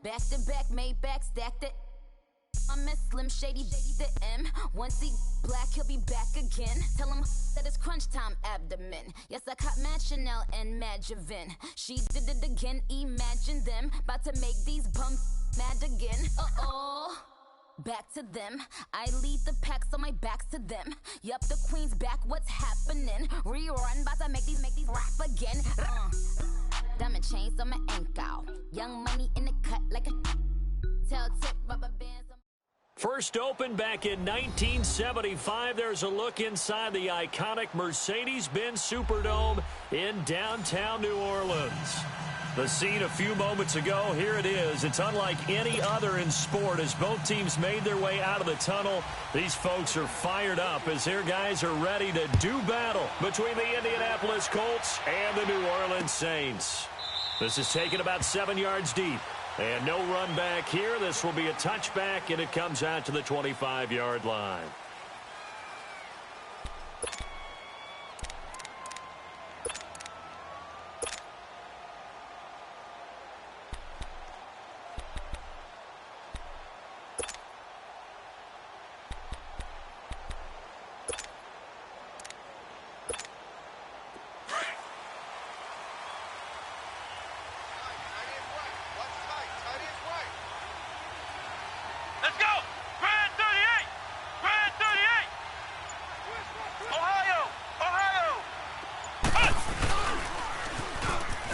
Back to back, made back, stacked it. I miss Slim Shady, the M. Once he black, he'll be back again. Tell him that it's crunch time abdomen. Yes, I caught Mad Chanel and Mad Javin. She did it again, imagine them. About to make these bums mad again. Uh-oh. Back to them. I lead the pack, so my back's to them. Yup, the queen's back, what's happening? Rerun, about to make these rap again. Diamond chains on my ankle. Young money in the cut like a tell-tip rubber bands. First opened back in 1975, there's a look inside the iconic Mercedes-Benz Superdome in downtown New Orleans. The scene a few moments ago, here it is. It's unlike any other in sport as both teams made their way out of the tunnel. These folks are fired up as their guys are ready to do battle between the Indianapolis Colts and the New Orleans Saints. This is taken about 7 yards deep. And no run back here. This will be a touchback, and it comes out to the 25-yard line.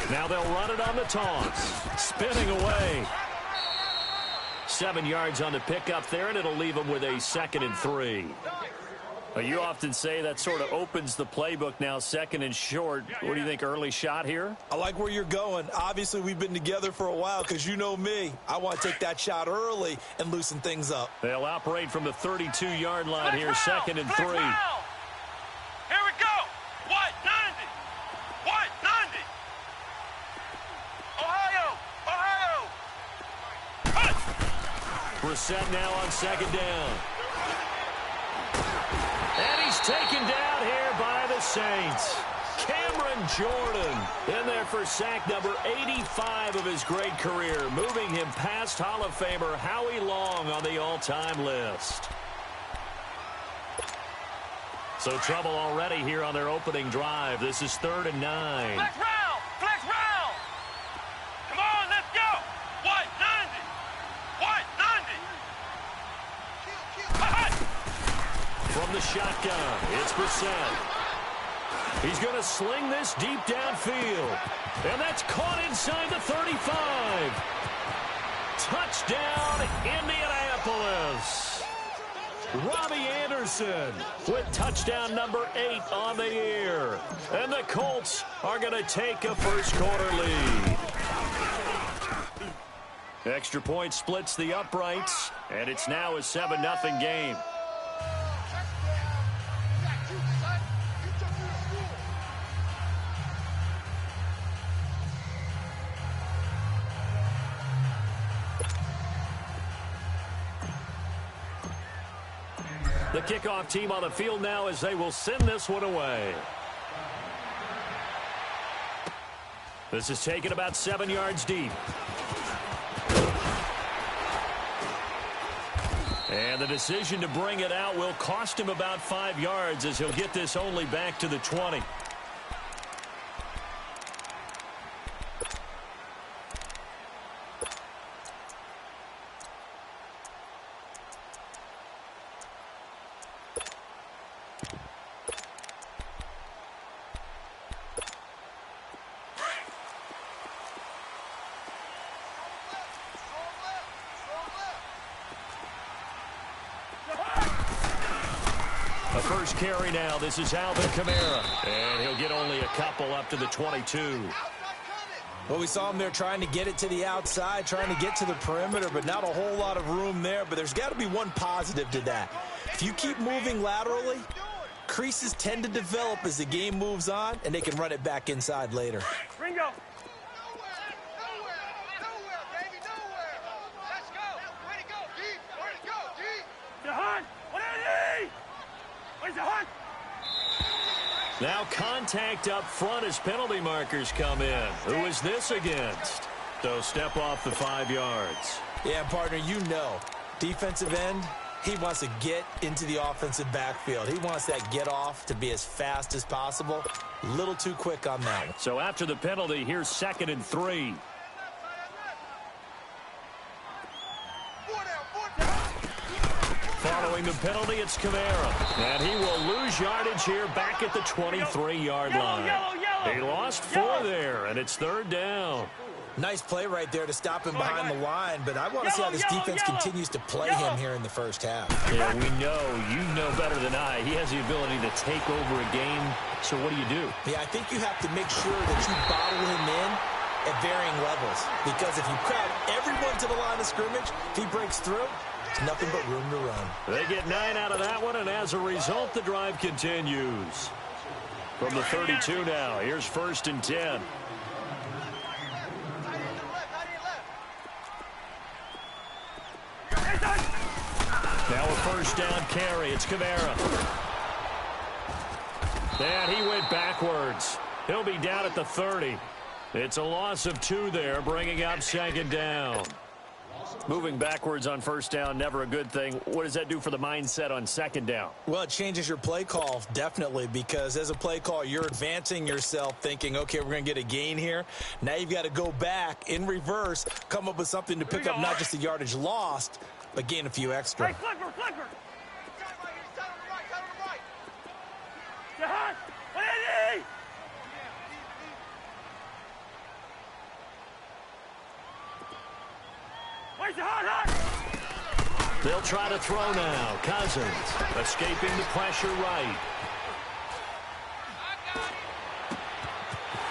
Now they'll run it on the toss. Spinning away. 7 yards on the pickup there, and it'll leave them with a 2nd and 3. You often say that sort of opens the playbook now, 2nd and short. What do you think, early shot here? I like where you're going. Obviously, we've been together for a while because you know me. I want to take that shot early and loosen things up. They'll operate from the 32-yard line here, 2nd and 3. Here we go. What? 90. What? 90. Ohio. Brissett now on 2nd down. And he's taken down here by the Saints. Cameron Jordan in there for sack number 85 of his great career, moving him past Hall of Famer Howie Long on the all-time list. So trouble already here on their opening drive. This is 3rd and 9. Flex round. Come on, let's go. What? 90. What? 90. From the shotgun, it's Brissett. He's going to sling this deep downfield. And that's caught inside the 35. Touchdown, Indianapolis. Robbie Anderson with touchdown number 8 on the year. And the Colts are going to take a first-quarter lead. Extra point splits the uprights, and it's now a 7-0 game. The kickoff team on the field now as they will send this one away. This is taken about 7 yards deep. And the decision to bring it out will cost him about 5 yards as he'll get this only back to the 20. First carry now. This is Alvin Kamara. And he'll get only a couple up to the 22. Well, we saw him there trying to get it to the outside, trying to get to the perimeter, but not a whole lot of room there. But there's got to be one positive to that. If you keep moving laterally, creases tend to develop as the game moves on, and they can run it back inside later. Ringo. Now contact up front as penalty markers come in. Who is this against? So step off the 5 yards. Yeah, partner, you know, defensive end, he wants to get into the offensive backfield. He wants that get off to be as fast as possible. A little too quick on that one. So after the penalty, here's 2nd and 3. Following the penalty, it's Kamara. And he will lose yardage here back at the 23-yard line. He lost 4 there, and it's 3rd down. Nice play right there to stop him behind the line, but I want to see how this defense continues to play him here in the first half. Yeah, we know. You know better than I. He has the ability to take over a game. So what do? Yeah, I think you have to make sure that you bottle him in at varying levels, because if you crowd everyone to the line of scrimmage, if he breaks through, it's nothing but room to run. They get 9 out of that one, and as a result, the drive continues. From the 32 now, here's 1st and 10. Now a 1st down carry. It's Kamara. And he went backwards. He'll be down at the 30. It's a loss of 2 there, bringing up 2nd down. Moving backwards on 1st down, never a good thing. What does that do for the mindset on 2nd down? Well, it changes your play call, definitely, because as a play call, you're advancing yourself thinking, okay, we're going to get a gain here. Now you've got to go back in reverse, come up with something to pick up not just the yardage lost, but gain a few extra. Hey, flipper! They'll try to throw now. Cousins escaping the pressure right.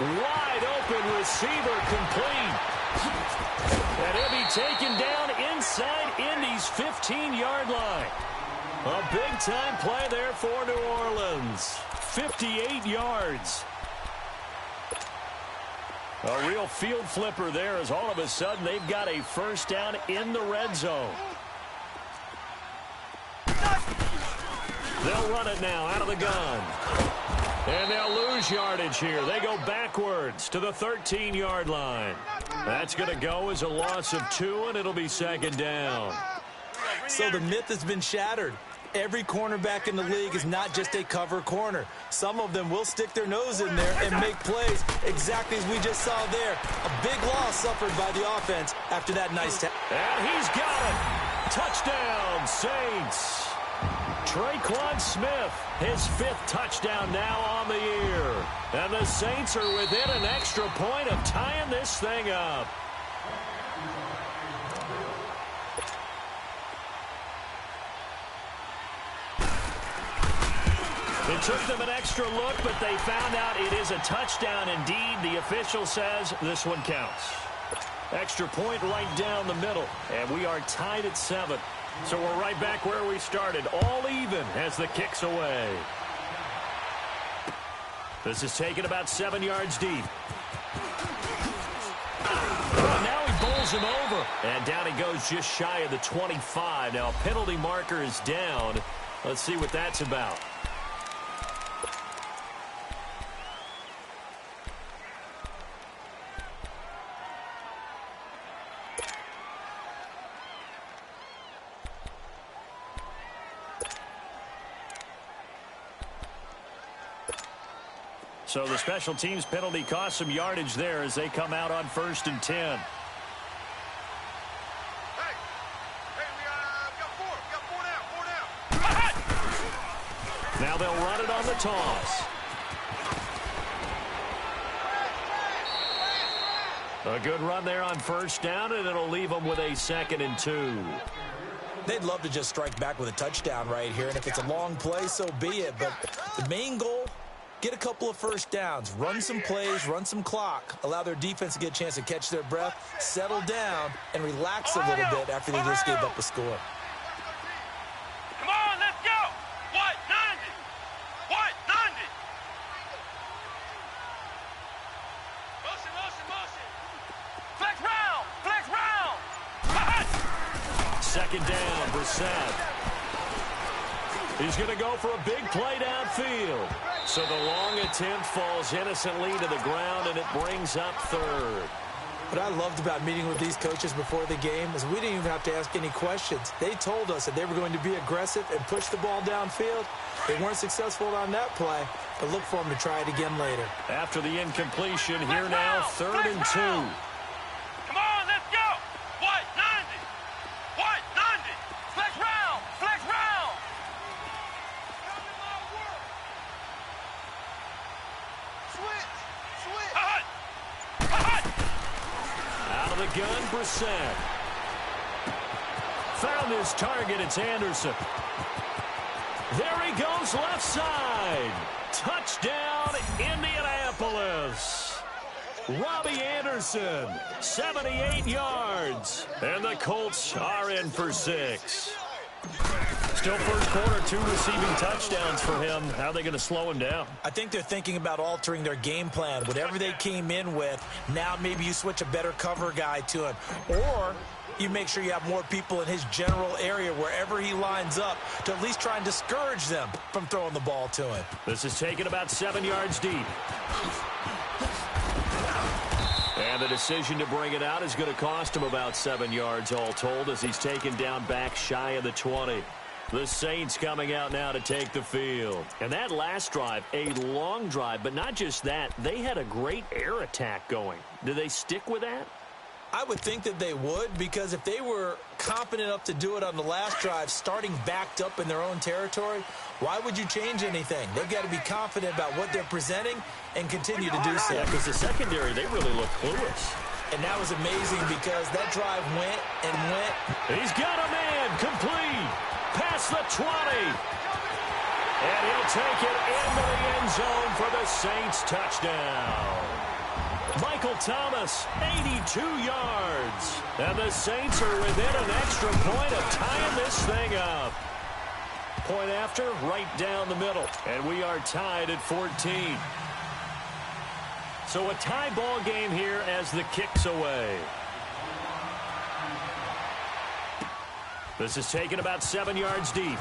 Wide open receiver complete. And he'll be taken down inside Indy's 15-yard line. A big-time play there for New Orleans. 58 yards. A real field flipper there, as all of a sudden they've got a 1st down in the red zone. They'll run it now out of the gun. And they'll lose yardage here. They go backwards to the 13-yard line. That's going to go as a loss of 2, and it'll be 2nd down. So the myth has been shattered. Every cornerback in the league is not just a cover corner. Some of them will stick their nose in there and make plays exactly as we just saw there. A big loss suffered by the offense after that nice tap. And he's got it. Touchdown, Saints. Traquan Smith, his 5th touchdown now on the year. And the Saints are within an extra point of tying this thing up. It took them an extra look, but they found out it is a touchdown indeed. The official says this one counts. Extra point right down the middle, and we are tied at 7. So we're right back where we started, all even as the kick's away. This is taken about 7 yards deep. Oh, now he bowls him over, and down he goes just shy of the 25. Now a penalty marker is down. Let's see what that's about. So the special teams penalty cost some yardage there as they come out on 1st and 10. Hey, we got 4. We got 4 down. Now they'll run it on the toss. A good run there on 1st down, and it'll leave them with a 2nd and 2. They'd love to just strike back with a touchdown right here, and if it's a long play, so be it. But the main goal, get a couple of 1st downs, run some plays, run some clock, allow their defense to get a chance to catch their breath, settle down, and relax a little bit after they just gave up a score. Come on, let's go. What? 90. What? 90. Motion. Flex round. 2nd down, Brissett. He's going to go for a big play downfield. So the long attempt falls innocently to the ground, and it brings up 3rd. What I loved about meeting with these coaches before the game is we didn't even have to ask any questions. They told us that they were going to be aggressive and push the ball downfield. They weren't successful on that play, but look for them to try it again later. After the incompletion, here now, 3rd and 2. Come on, let's go. What? 90. What? 90. Flex round. Flex round. Switch. Switch. Hut. Hut. Out of the gun, Brissett. Found his target. It's Anderson. There he goes, left side. Touchdown, Indianapolis. Robbie Anderson, 78 yards. And the Colts are in for 6. Still first quarter, 2 receiving touchdowns for him. How are they going to slow him down? I think they're thinking about altering their game plan. Whatever they came in with, now maybe you switch a better cover guy to him. Or you make sure you have more people in his general area wherever he lines up to at least try and discourage them from throwing the ball to him. This is taken about 7 yards deep. And the decision to bring it out is going to cost him about 7 yards all told as he's taken down back shy of the 20. The Saints coming out now to take the field. And that last drive, a long drive, but not just that. They had a great air attack going. Do they stick with that? I would think that they would, because if they were competent enough to do it on the last drive, starting backed up in their own territory, why would you change anything? They've got to be confident about what they're presenting and continue to do so. Yeah, because the secondary, they really look clueless. And that was amazing because that drive went and went. He's got a man complete. Past the 20. And he'll take it into the end zone for the Saints touchdown. Michael Thomas, 82 yards. And the Saints are within an extra point of tying this thing up. Point after, right down the middle. And we are tied at 14. So a tie ball game here as the kick's away. This is taken about 7 yards deep.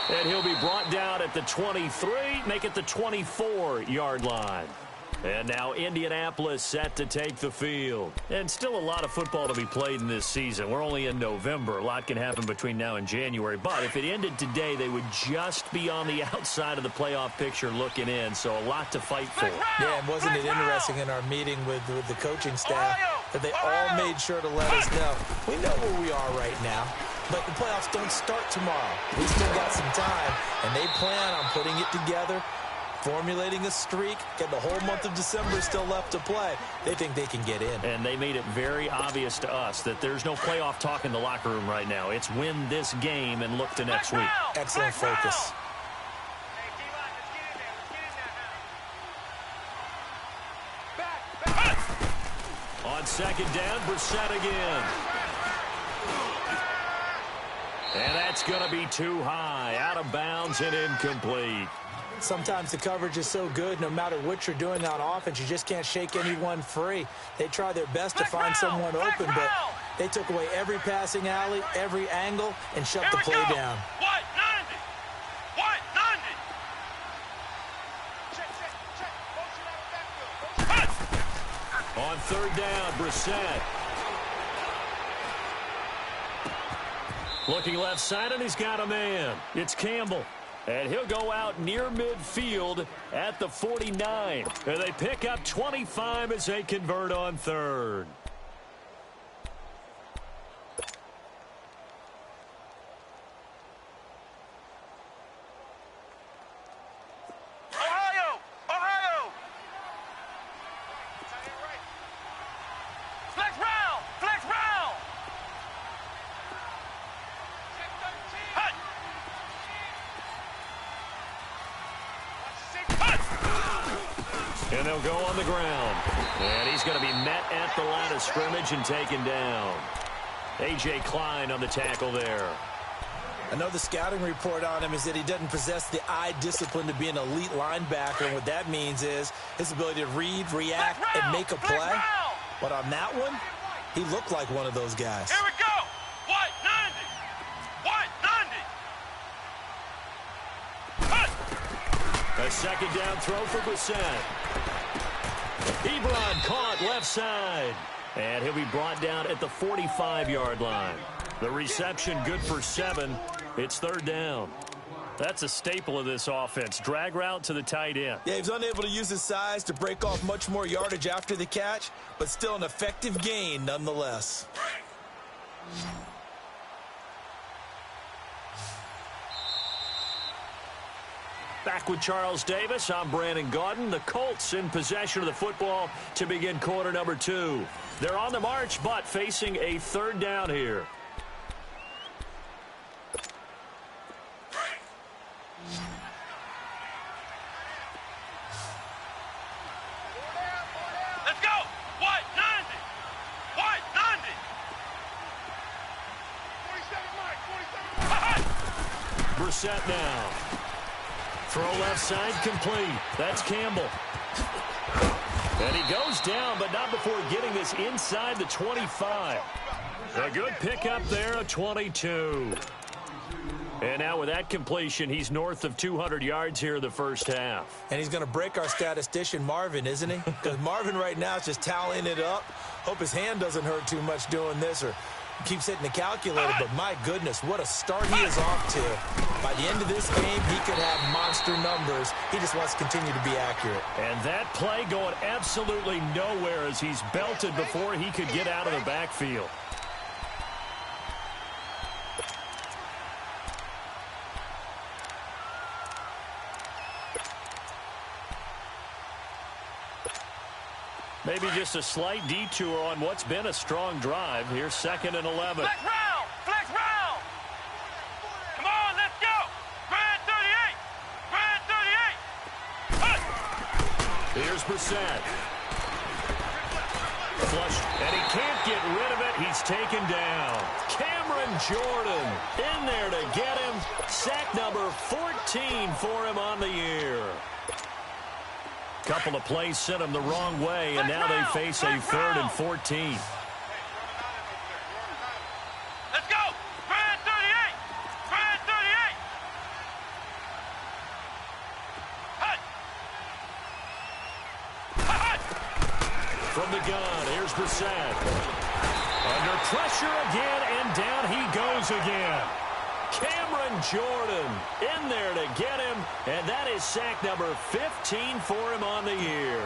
And he'll be brought down at the 23, make it the 24-yard line. And now Indianapolis set to take the field. And still a lot of football to be played in this season. We're only in November. A lot can happen between now and January. But if it ended today, they would just be on the outside of the playoff picture looking in. So a lot to fight for. Yeah, and wasn't it interesting in our meeting with the coaching staff that they all made sure to let us know. We know where we are right now, but the playoffs don't start tomorrow. We still got some time, and they plan on putting it together, formulating a streak, get the whole month of December still left to play. They think they can get in. And they made it very obvious to us that there's no playoff talk in the locker room right now. It's win this game and look to next week. Excellent focus. On second down, Brissett again. And that's going to be too high, out of bounds and incomplete. Sometimes the coverage is so good, no matter what you're doing on offense, you just can't shake anyone free. They try their best to find someone open, but they took away every passing alley, every angle, and shut the play down. What? 90. What? 90. On third down, Brissett. Looking left side, and he's got a man. It's Campbell. And he'll go out near midfield at the 49. And they pick up 25 as they convert on third. Ohio! Ohio! Flex round! Flex round! Hut! And they'll go on the ground. And he's going to be met at the line of scrimmage and taken down. A.J. Klein on the tackle there. I know the scouting report on him is that he doesn't possess the eye discipline to be an elite linebacker. And what that means is his ability to read, react, and make a play. But on that one, he looked like one of those guys. Here we go! What? 90! What? 90! Hut! A second down throw for Brissett. Ebron caught left side. And he'll be brought down at the 45-yard line. The reception good for 7. It's third down. That's a staple of this offense. Drag route to the tight end. Yeah, he was unable to use his size to break off much more yardage after the catch, but still an effective gain nonetheless. Back with Charles Davis, I'm Brandon Gaudin. The Colts in possession of the football to begin quarter number 2. They're on the march, but facing a third down here. Let's go. What? 90. What? 90. 47 Mike. 47 Mike. Brissett now. Throw left side complete. That's Campbell. And he goes down, but not before getting this inside the 25. A good pickup there, a 22. And now with that completion, he's north of 200 yards here in the first half. And he's going to break our statistician, Marvin, isn't he? Because Marvin right now is just tallying it up. Hope his hand doesn't hurt too much doing this or keeps hitting the calculator. But my goodness, what a start he is off to. By the end of this game, he could have monster numbers. He just wants to continue to be accurate. And that play going absolutely nowhere as he's belted before he could get out of the backfield. Maybe just a slight detour on what's been a strong drive. Here's 2nd and 11. Flex round. Flex round. Come on, let's go. Grand 38. Grand 38. Hey. Here's Brissett. Flushed, and he can't get rid of it. He's taken down. Cameron Jordan in there to get him. Sack number 14 for him on the year. Couple of plays sent him the wrong way, and now they face a 3rd and 14. Let's go. Grand 38. Grand 38. Hut. Hut. From the gun, here's Brissett. Under pressure again, and down he goes again. Cameron Jordan in there to get him, and that is sack number 15 for him on the year.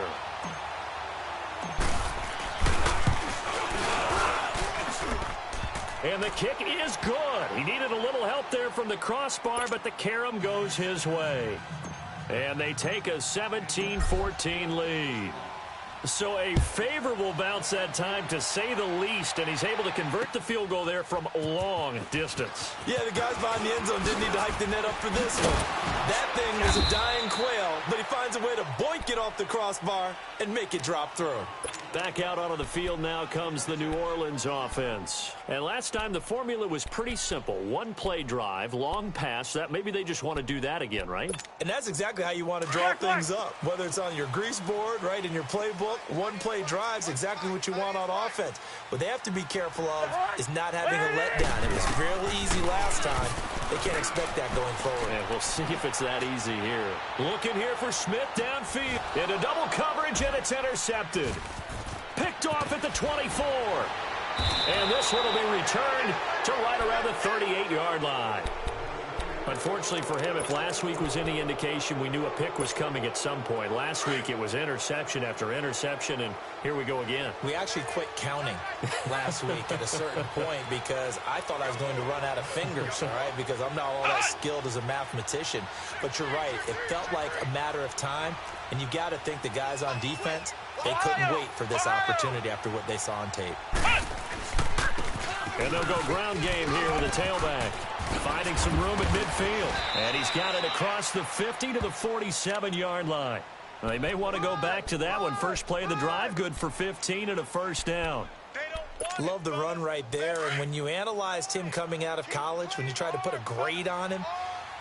And the kick is good. He needed a little help there from the crossbar, but the carom goes his way. And they take a 17-14 lead. So a favorable bounce that time, to say the least, and he's able to convert the field goal there from long distance. Yeah, the guys behind the end zone didn't need to hike the net up for this one. That thing was a dying quail, but he finds a way to boink it off the crossbar and make it drop through. Back out onto the field now comes the New Orleans offense. And last time the formula was pretty simple. One play drive, long pass. That maybe they just want to do that again, right? And that's exactly how you want to draw things up. Whether it's on your grease board, right, in your playbook, one play drive's exactly what you want on offense. What they have to be careful of is not having a letdown. It was real easy last time. They can't expect that going forward. And we'll see if it's that easy here. Looking here for Smith downfield. Into double coverage, and it's intercepted. Picked off at the 24. And this one will be returned to right around the 38-yard line. Unfortunately for him, if last week was any indication, we knew a pick was coming at some point. Last week it was interception after interception, and here we go again. We actually quit counting last week at a certain point because I thought I was going to run out of fingers, all right, because I'm not all that skilled as a mathematician. But you're right. It felt like a matter of time, and you got to think the guys on defense, they couldn't wait for this opportunity after what they saw on tape. And they'll go ground game here with the tailback. Finding some room at midfield. And he's got it across the 50 to the 47-yard line. Well, they may want to go back to that one. First play of the drive, good for 15 and a first down. Love the run right there. And when you analyzed him coming out of college, when you tried to put a grade on him,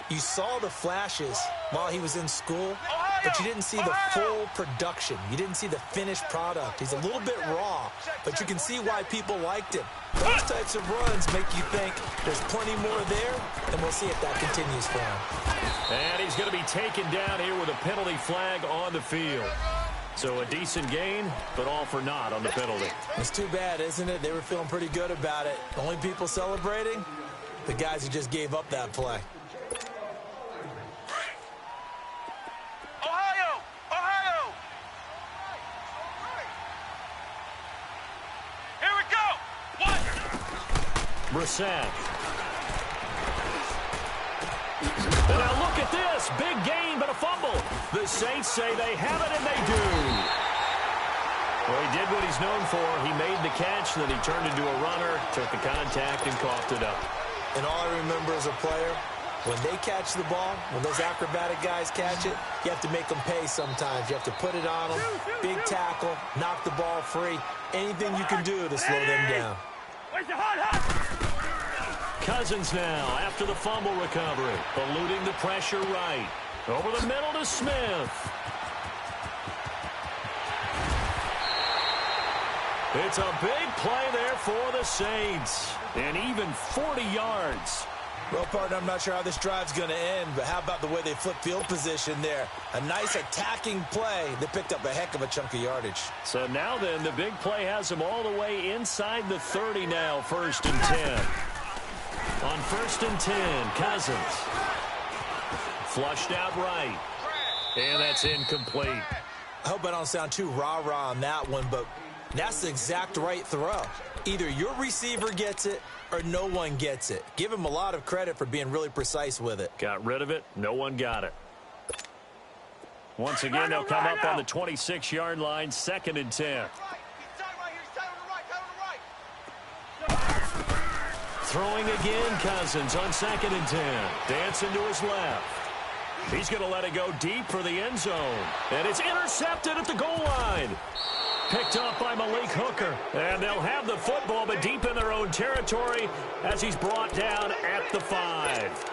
you saw the flashes while he was in school, but you didn't see the full production. You didn't see the finished product. He's a little bit raw, but you can see why people liked him. Those types of runs make you think there's plenty more there, and we'll see if that continues for him. And he's going to be taken down here with a penalty flag on the field. So a decent gain, but all for naught on the penalty. It's too bad, isn't it? They were feeling pretty good about it. The only people celebrating? The guys who just gave up that play. Ohio! Ohio! Here we go! One! Brissett. And now look at this. Big gain, but a fumble. The Saints say they have it, and they do. Well, he did what he's known for. He made the catch, then he turned into a runner, took the contact, and coughed it up. And all I remember as a player, when they catch the ball, when those acrobatic guys catch it, you have to make them pay sometimes. You have to put it on them, big tackle, knock the ball free, anything you can do to slow them down. Cousins now after the fumble recovery, eluding the pressure right. Over the middle to Smith. It's a big play there for the Saints. And even 40 yards. Well, partner, I'm not sure how this drive's going to end, but how about the way they flip field position there? A nice attacking play that picked up a heck of a chunk of yardage. So now then, the big play has them all the way inside the 30 now, 1st and 10. On 1st and 10, Cousins. Flushed out right. And that's incomplete. I hope I don't sound too rah-rah on that one, but that's the exact right throw. Either your receiver gets it or no one gets it. Give him a lot of credit for being really precise with it. Got rid of it. No one got it. Once again, they'll come up on the 26-yard line, 2nd and 10. Throwing again, Cousins on 2nd and 10. Dancing to his left. He's going to let it go deep for the end zone. And it's intercepted at the goal line. Picked off by Malik Hooker. And they'll have the football, but deep in their own territory as he's brought down at the 5.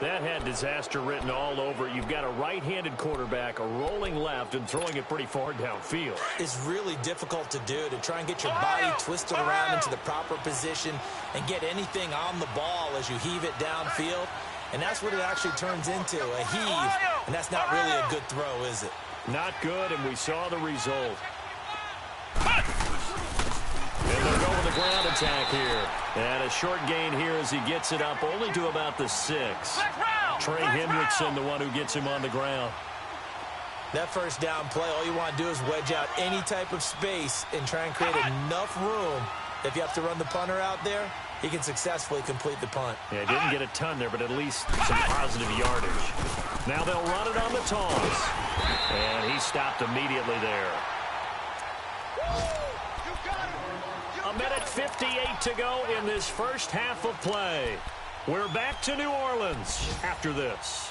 That had disaster written all over it. You've got a right-handed quarterback, a rolling left, and throwing it pretty far downfield. It's really difficult to do, to try and get your body twisted around into the proper position and get anything on the ball as you heave it downfield. And that's what it actually turns into, a heave. And that's not really a good throw, is it? Not good, and we saw the result. And they'll go with the ground attack here. And a short gain here as he gets it up only to about the 6. Trey Hendrickson, the one who gets him on the ground. That first down play, all you want to do is wedge out any type of space and try and create enough room. If you have to run the punter out there, he can successfully complete the punt. Yeah, didn't get a ton there, but at least some positive yardage. Now they'll run it on the toss. And he stopped immediately there. A minute 58 to go in this first half of play. We're back to New Orleans after this.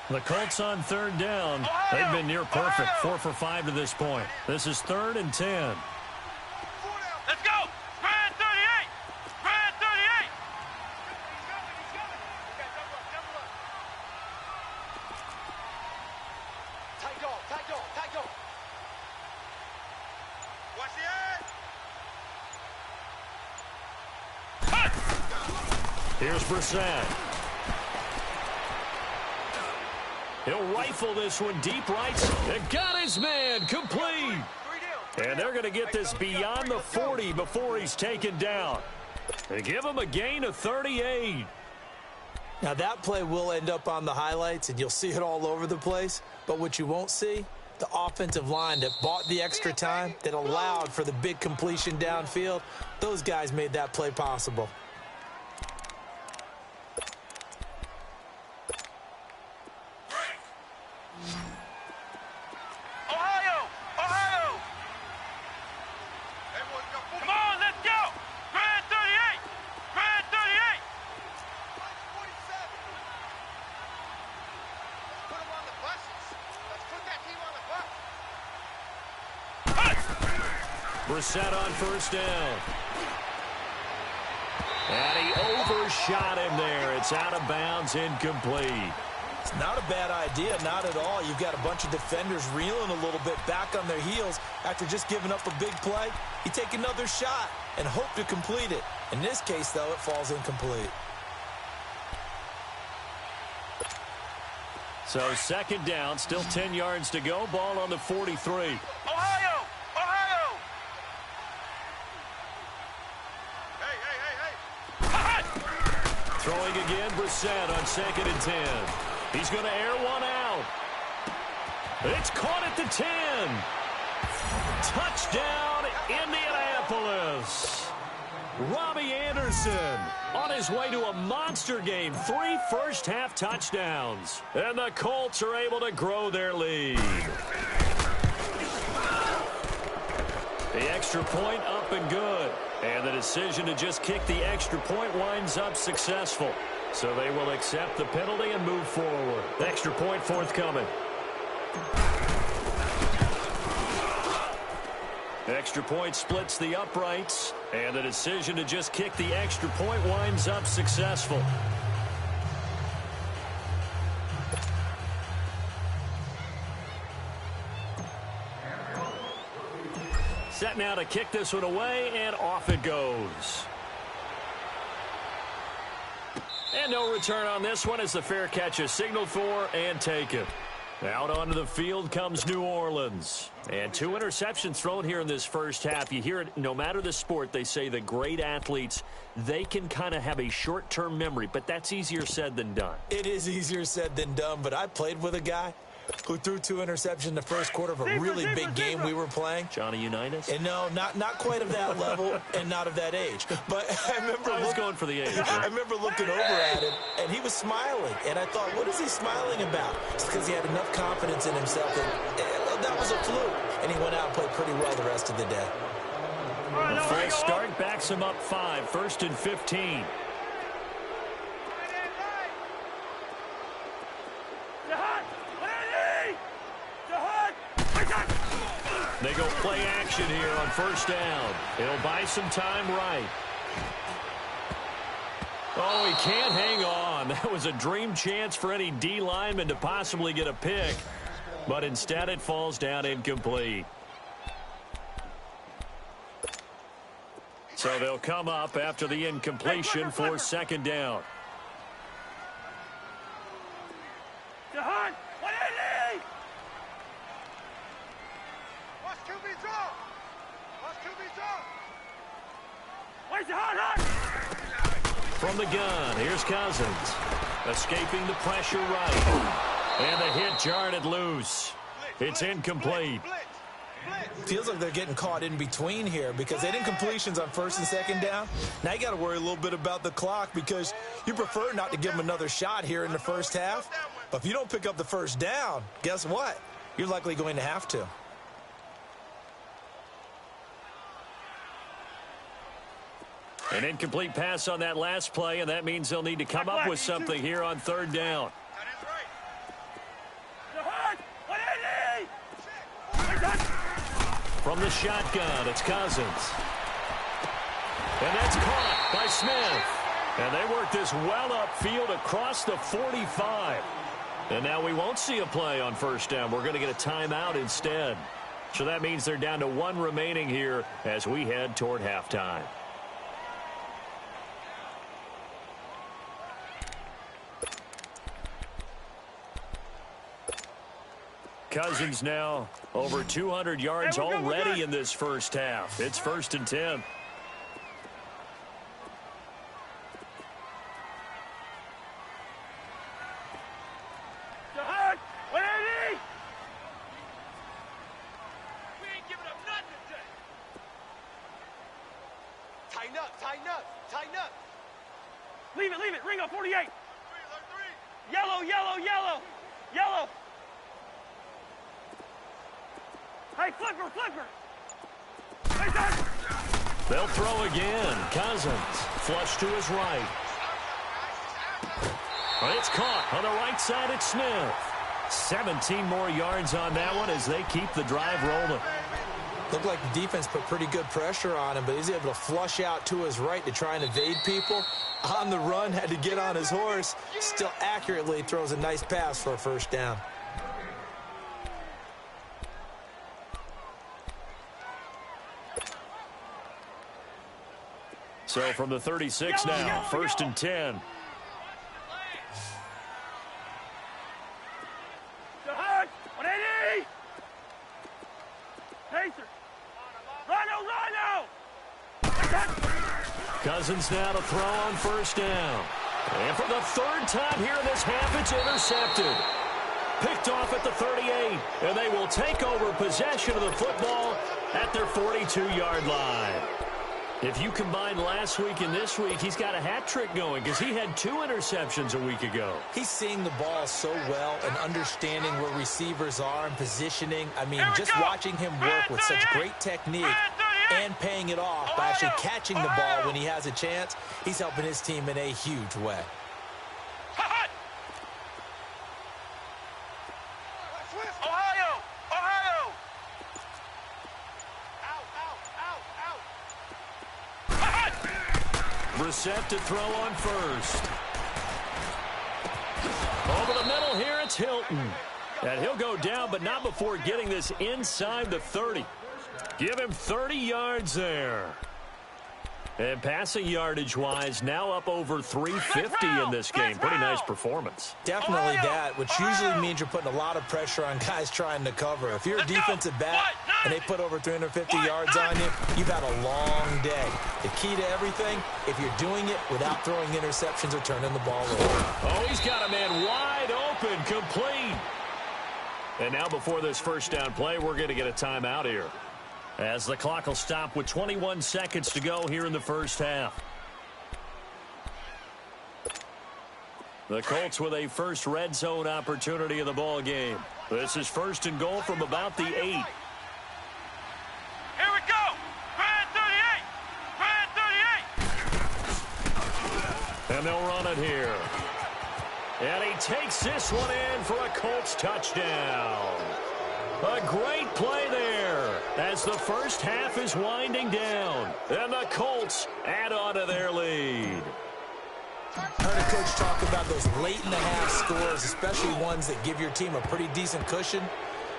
The Colts on 3rd down. They've been near perfect, 4 for 5 to this point. This is 3rd and 10. Let's go! Grand 38! Grand 38! Tight go! Watch the edge! Here's Brissett. He'll rifle this one deep right. And got his man complete. And they're going to get this beyond the 40 before he's taken down. They give him a gain of 38. Now that play will end up on the highlights, and you'll see it all over the place. But what you won't see, the offensive line that bought the extra time, that allowed for the big completion downfield, those guys made that play possible. Ohio! Come on, let's go! Grand 38! Grand 38! Put them on the buses. Let's put that team on the bus. Brissett on 1st down. And he overshot him there. It's out of bounds, incomplete. It's not a bad idea, not at all. You've got a bunch of defenders reeling a little bit back on their heels after just giving up a big play. You take another shot and hope to complete it. In this case, though, it falls incomplete. So second down, still 10 yards to go. Ball on the 43. Ohio! Ohio! Hey! Throwing again, Brissett on second and 10. He's going to air one out. It's caught at the 10. Touchdown, Indianapolis. Robbie Anderson on his way to a monster game. 3 first-half touchdowns. And the Colts are able to grow their lead. The extra point up and good. And the decision to just kick the extra point winds up successful. So they will accept the penalty and move forward. The extra point forthcoming. Extra point splits the uprights, and the decision to just kick the extra point winds up successful. Set now to kick this one away, and off it goes. And no return on this one as the fair catch is signaled for and taken. Out onto the field comes New Orleans. And 2 interceptions thrown here in this first half. You hear it, no matter the sport, they say the great athletes, they can kind of have a short-term memory, but that's easier said than done. It is easier said than done, but I played with a guy who threw 2 interceptions in the first quarter of a really big game we were playing. Johnny Unitas? And no, not quite of that level and not of that age. But I remember going for the age. I remember looking over at him, and he was smiling. And I thought, what is he smiling about? It's because he had enough confidence in himself that was a fluke. And he went out and played pretty well the rest of the day. The full start backs him up 5, 1st and 15. They go play action here on first down. It'll buy some time right. Oh, he can't hang on. That was a dream chance for any D lineman to possibly get a pick. But instead it falls down incomplete. So they'll come up after the incompletion for second down. From the gun, here's Cousins. Escaping the pressure right. And the hit jarred it loose. It's incomplete. Feels like they're getting caught in between here because they did incompletions on first and second down. Now you got to worry a little bit about the clock because you prefer not to give them another shot here in the first half. But if you don't pick up the first down, guess what? You're likely going to have to. An incomplete pass on that last play, and that means they'll need to come up with something here on third down. From the shotgun, it's Cousins. And that's caught by Smith. And they work this well upfield across the 45. And now we won't see a play on first down. We're going to get a timeout instead. So that means they're down to 1 remaining here as we head toward halftime. Cousins now over 200 yards already in this first half. It's 1st and 10. Tighten up. Leave it. Ring up 48. Yellow. Hey, flipper. They'll throw again. Cousins flush to his right. It's caught on the right side. It's Smith. 17 more yards on that one as they keep the drive rolling. Looked like the defense put pretty good pressure on him, but he's able to flush out to his right to try and evade people. On the run, had to get on his horse. Still accurately throws a nice pass for a first down. So from the 36 now, 1st and 10. Cousins now to throw on first down. And for the third time here in this half, it's intercepted. Picked off at the 38, and they will take over possession of the football at their 42-yard line. If you combine last week and this week, he's got a hat trick going because he had 2 interceptions a week ago. He's seeing the ball so well and understanding where receivers are and positioning. I mean, just watching him work with such great technique and paying it off by actually catching the ball when he has a chance, he's helping his team in a huge way. Set to throw on first. Over the middle here, it's Hilton. And he'll go down, but not before getting this inside the 30. Give him 30 yards there. And passing yardage-wise, now up over 350 in this game. Pretty nice performance. Definitely that, which usually means you're putting a lot of pressure on guys trying to cover. If you're a defensive back and they put over 350 yards on you, you've had a long day. The key to everything, if you're doing it without throwing interceptions or turning the ball over. Oh, he's got a man wide open, complete. And now before this first down play, we're going to get a timeout here, as the clock will stop with 21 seconds to go here in the first half. The Colts with a first red zone opportunity of the ball game. This is first and goal from about the 8. Here we go. Grand 38. Grand 38. And they'll run it here. And he takes this one in for a Colts touchdown. A great play there as the first half is winding down. And the Colts add on to their lead. I heard a coach talk about those late-in-the-half scores, especially ones that give your team a pretty decent cushion.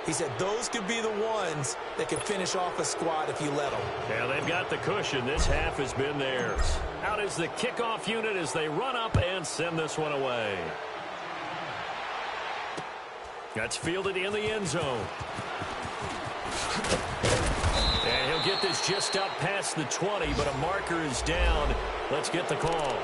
He said those could be the ones that could finish off a squad if you let them. Yeah, they've got the cushion. This half has been theirs. Out is the kickoff unit as they run up and send this one away. That's fielded in the end zone. And he'll get this just up past the 20, but a marker is down. Let's get the call.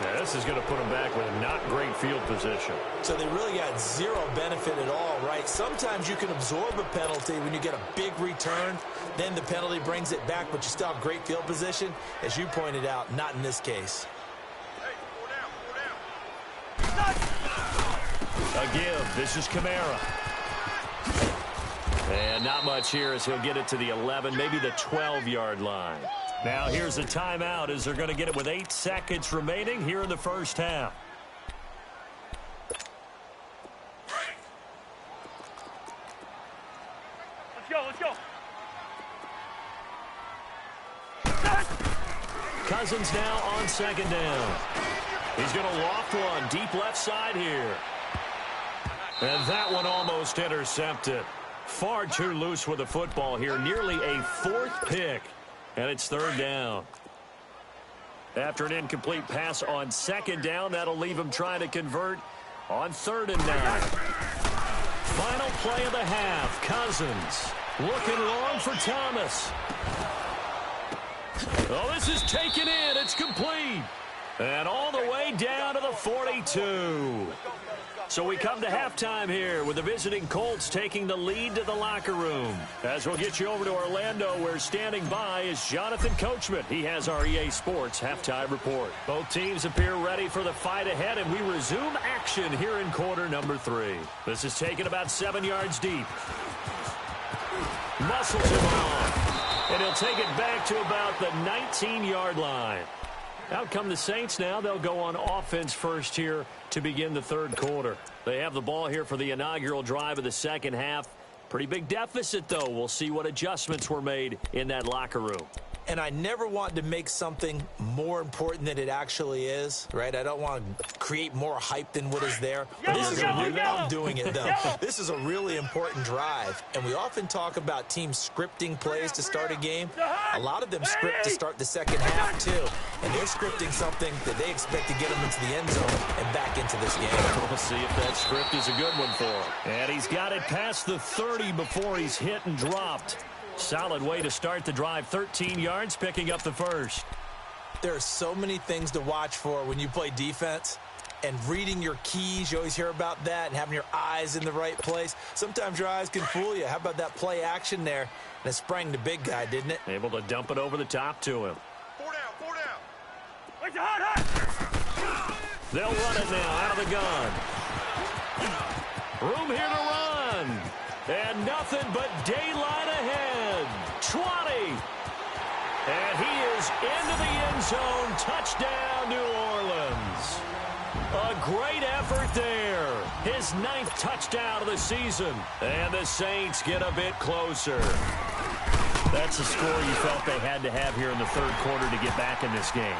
Yeah, this is going to put them back with a not great field position. So they really got zero benefit at all, right? Sometimes you can absorb a penalty when you get a big return. Then the penalty brings it back, but you still have great field position. As you pointed out, not in this case. A give. This is Kamara. And not much here as he'll get it to the 11, maybe the 12-yard line. Now here's a timeout as they're going to get it with 8 seconds remaining here in the first half. Let's go. Cousins now on second down. He's going to loft one deep left side here. And that one almost intercepted. Far too loose with the football here. Nearly a 4th pick. And it's third down. After an incomplete pass on second down, that'll leave him trying to convert on 3rd and 9. Final play of the half. Cousins looking long for Thomas. Oh, this is taken in. It's complete. And all the way down to the 42. So we come to halftime here with the visiting Colts taking the lead to the locker room. As we'll get you over to Orlando, where standing by is Jonathan Coachman. He has our EA Sports halftime report. Both teams appear ready for the fight ahead, and we resume action here in quarter number 3. This is taken about 7 yards deep. Muscles him on, and he'll take it back to about the 19-yard line. Out come the Saints now. They'll go on offense first here to begin the third quarter. They have the ball here for the inaugural drive of the second half. Pretty big deficit, though. We'll see what adjustments were made in that locker room. And I never want to make something more important than it actually is, right? I don't want to create more hype than what is there. But this is I'm doing it, though. This is a really important drive. And we often talk about teams scripting plays to start a game. A lot of them script to start the second half, too. And they're scripting something that they expect to get them into the end zone and back into this game. We'll see if that script is a good one for him. And he's got it past the 30 before he's hit and dropped. Solid way to start the drive. 13 yards, picking up the first. There are so many things to watch for when you play defense. And reading your keys, you always hear about that, and having your eyes in the right place. Sometimes your eyes can fool you. How about that play action there? And it sprang the big guy, didn't it? Able to dump it over the top to him. 4 down, 4 down. Like the hot. They'll run it now out of the gun. Room here to run. And nothing but daylight ahead. 20. And he is into the end zone. Touchdown, New Orleans. A great effort there. His 9th touchdown of the season. And the Saints get a bit closer. That's a score you felt they had to have here in the third quarter to get back in this game.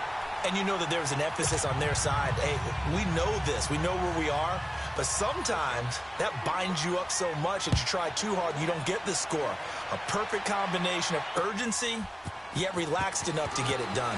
And you know that there was an emphasis on their side. Hey, we know this. We know where we are. But sometimes that binds you up so much that you try too hard and you don't get the score. A perfect combination of urgency, yet relaxed enough to get it done.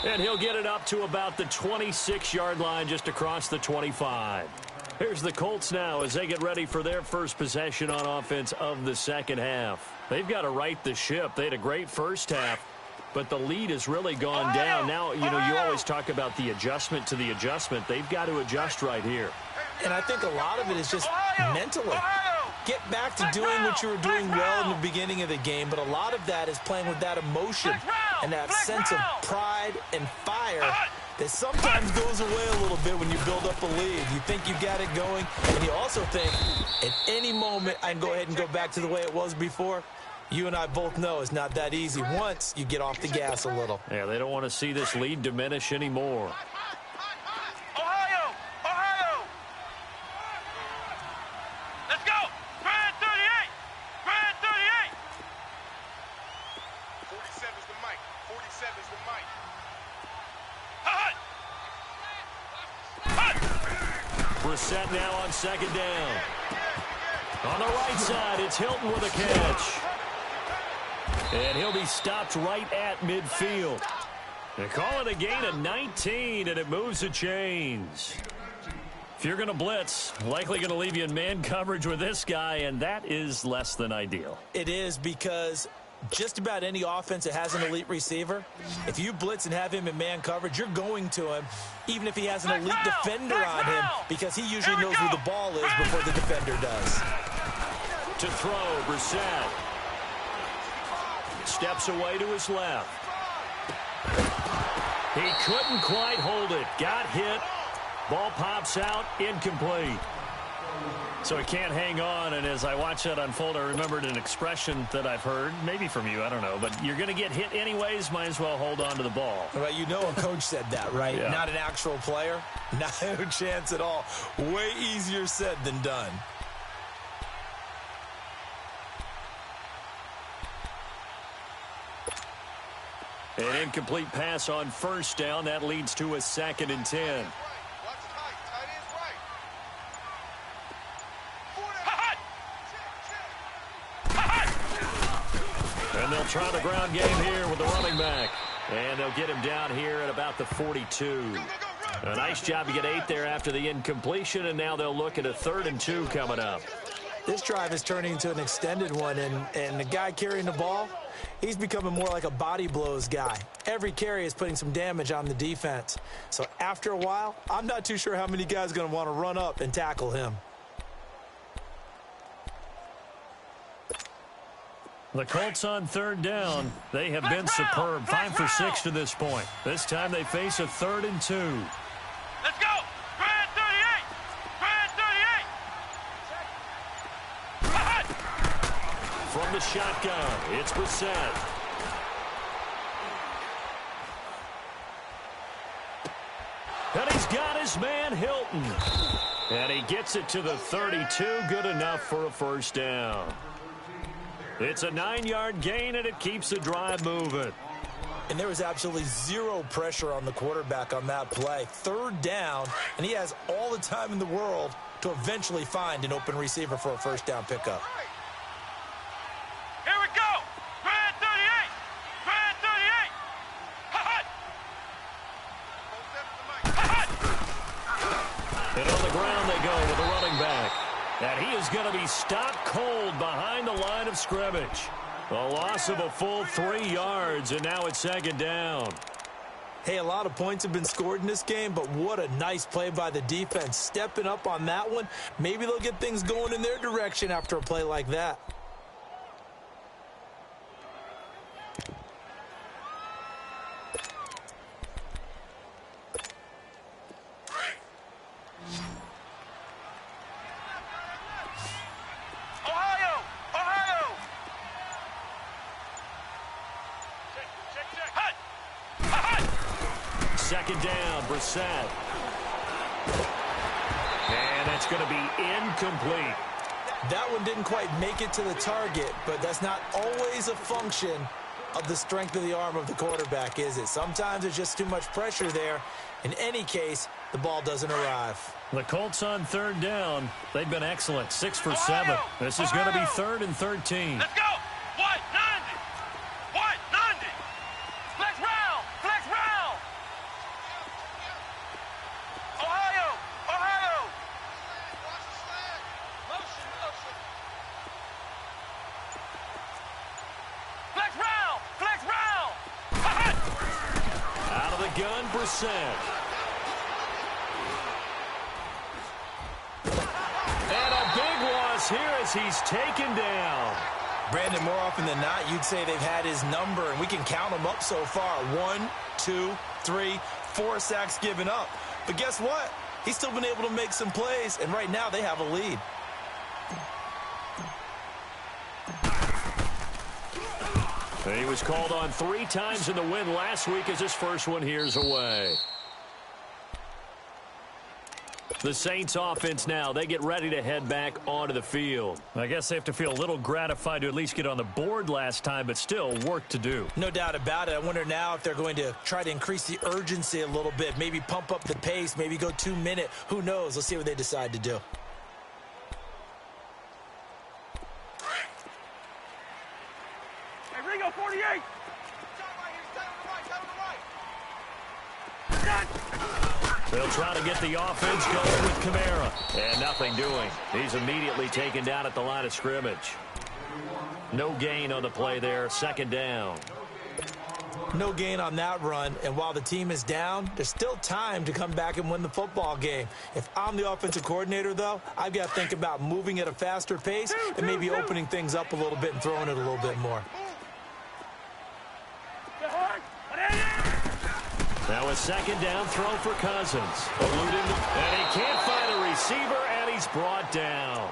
And he'll get it up to about the 26-yard line, just across the 25. Here's the Colts now as they get ready for their first possession on offense of the second half. They've got to right the ship. They had a great first half, but the lead has really gone down. Now, you know, you always talk about the adjustment to the adjustment. They've got to adjust right here. And I think a lot of it is just mentally. Get back to doing what you were doing well in the beginning of the game, but a lot of that is playing with that emotion and that sense of pride and fire that sometimes goes away a little bit when you build up a lead. You think you got it going, and you also think at any moment I can go ahead and go back to the way it was before. You and I both know it's not that easy once you get off the gas a little. Yeah, they don't want to see this lead diminish anymore. Let's go! Grand 38! Grand 38! 47's the mic. 47's the mic. Hut! Hut! Brissett now on second down. On the right side, it's Hilton with a catch. And he'll be stopped right at midfield. They call it a gain of 19, and it moves the chains. If you're going to blitz, likely going to leave you in man coverage with this guy, and that is less than ideal. It is, because just about any offense that has an elite receiver, if you blitz and have him in man coverage, you're going to him, even if he has an elite defender on him, because he usually knows where the ball is before the defender does. To throw, Brissett. Steps away to his left. He couldn't quite hold it. Got hit. Ball pops out, incomplete. So he can't hang on, and as I watch that unfold, I remembered an expression that I've heard, maybe from you, I don't know, but you're going to get hit anyways, might as well hold on to the ball. Well, you know a coach said that, right? Yeah. Not an actual player. Not a chance at all. Way easier said than done. An incomplete pass on first down. That leads to a 2nd and 10. And they'll try the ground game here with the running back. And they'll get him down here at about the 42. A nice job to get 8 there after the incompletion, and now they'll look at a 3rd and 2 coming up. This drive is turning into an extended one, and the guy carrying the ball, he's becoming more like a body blows guy. Every carry is putting some damage on the defense. So after a while, I'm not too sure how many guys are going to want to run up and tackle him. The Colts on 3rd down. They have been superb. 5 for 6 to this point. This time they face a 3rd and 2. Let's go! Grand 38! Grand 38! From the shotgun, it's Brissett. And he's got his man Hilton. And he gets it to the 32. Good enough for a first down. It's a 9-yard gain, and it keeps the drive moving. And there was absolutely zero pressure on the quarterback on that play. 3rd down, and he has all the time in the world to eventually find an open receiver for a first down pickup. Here we go! Grand 38! Grand 38! And on the ground they go with the running back. And he is going to be stopped cold behind the line of scrimmage. A loss of a full 3 yards, and now it's second down. Hey, a lot of points have been scored in this game, but what a nice play by the defense. Stepping up on that one, maybe they'll get things going in their direction after a play like that. Second down, Brissett. And that's going to be incomplete. That one didn't quite make it to the target, but that's not always a function of the strength of the arm of the quarterback, is it? Sometimes there's just too much pressure there. In any case, the ball doesn't arrive. The Colts on third down. They've been excellent, 6 for 7. This is going to be 3rd and 13. Let's go. White, 90. White, 90. Flex round. Flex round. Ohio. Ohio. Motion, motion. Flex round. Flex round. Out of the gun, Brissett. And a big loss here as he's taken down. Brandon, more often than not, you'd say they've had his number, and we can count them up so far. 1, 2, 3, 4 sacks given up. But guess what? He's still been able to make some plays, and right now they have a lead. He was called on 3 times in the win last week as his first one here's away. The Saints offense now, they get ready to head back onto the field. I guess they have to feel a little gratified to at least get on the board last time, but still work to do. No doubt about it. I wonder now if they're going to try to increase the urgency a little bit, maybe pump up the pace, maybe go 2-minute. Who knows? Let's see what they decide to do. Hey, Ringo, 48. They'll try to get the offense going with Kamara. And nothing doing. He's immediately taken down at the line of scrimmage. No gain on the play there. Second down. No gain on that run, and while the team is down, there's still time to come back and win the football game. If I'm the offensive coordinator, though, I've got to think about moving at a faster pace and maybe opening things up a little bit and throwing it a little bit more. Now a second down throw for Cousins. Eluded, and he can't find a receiver, and he's brought down.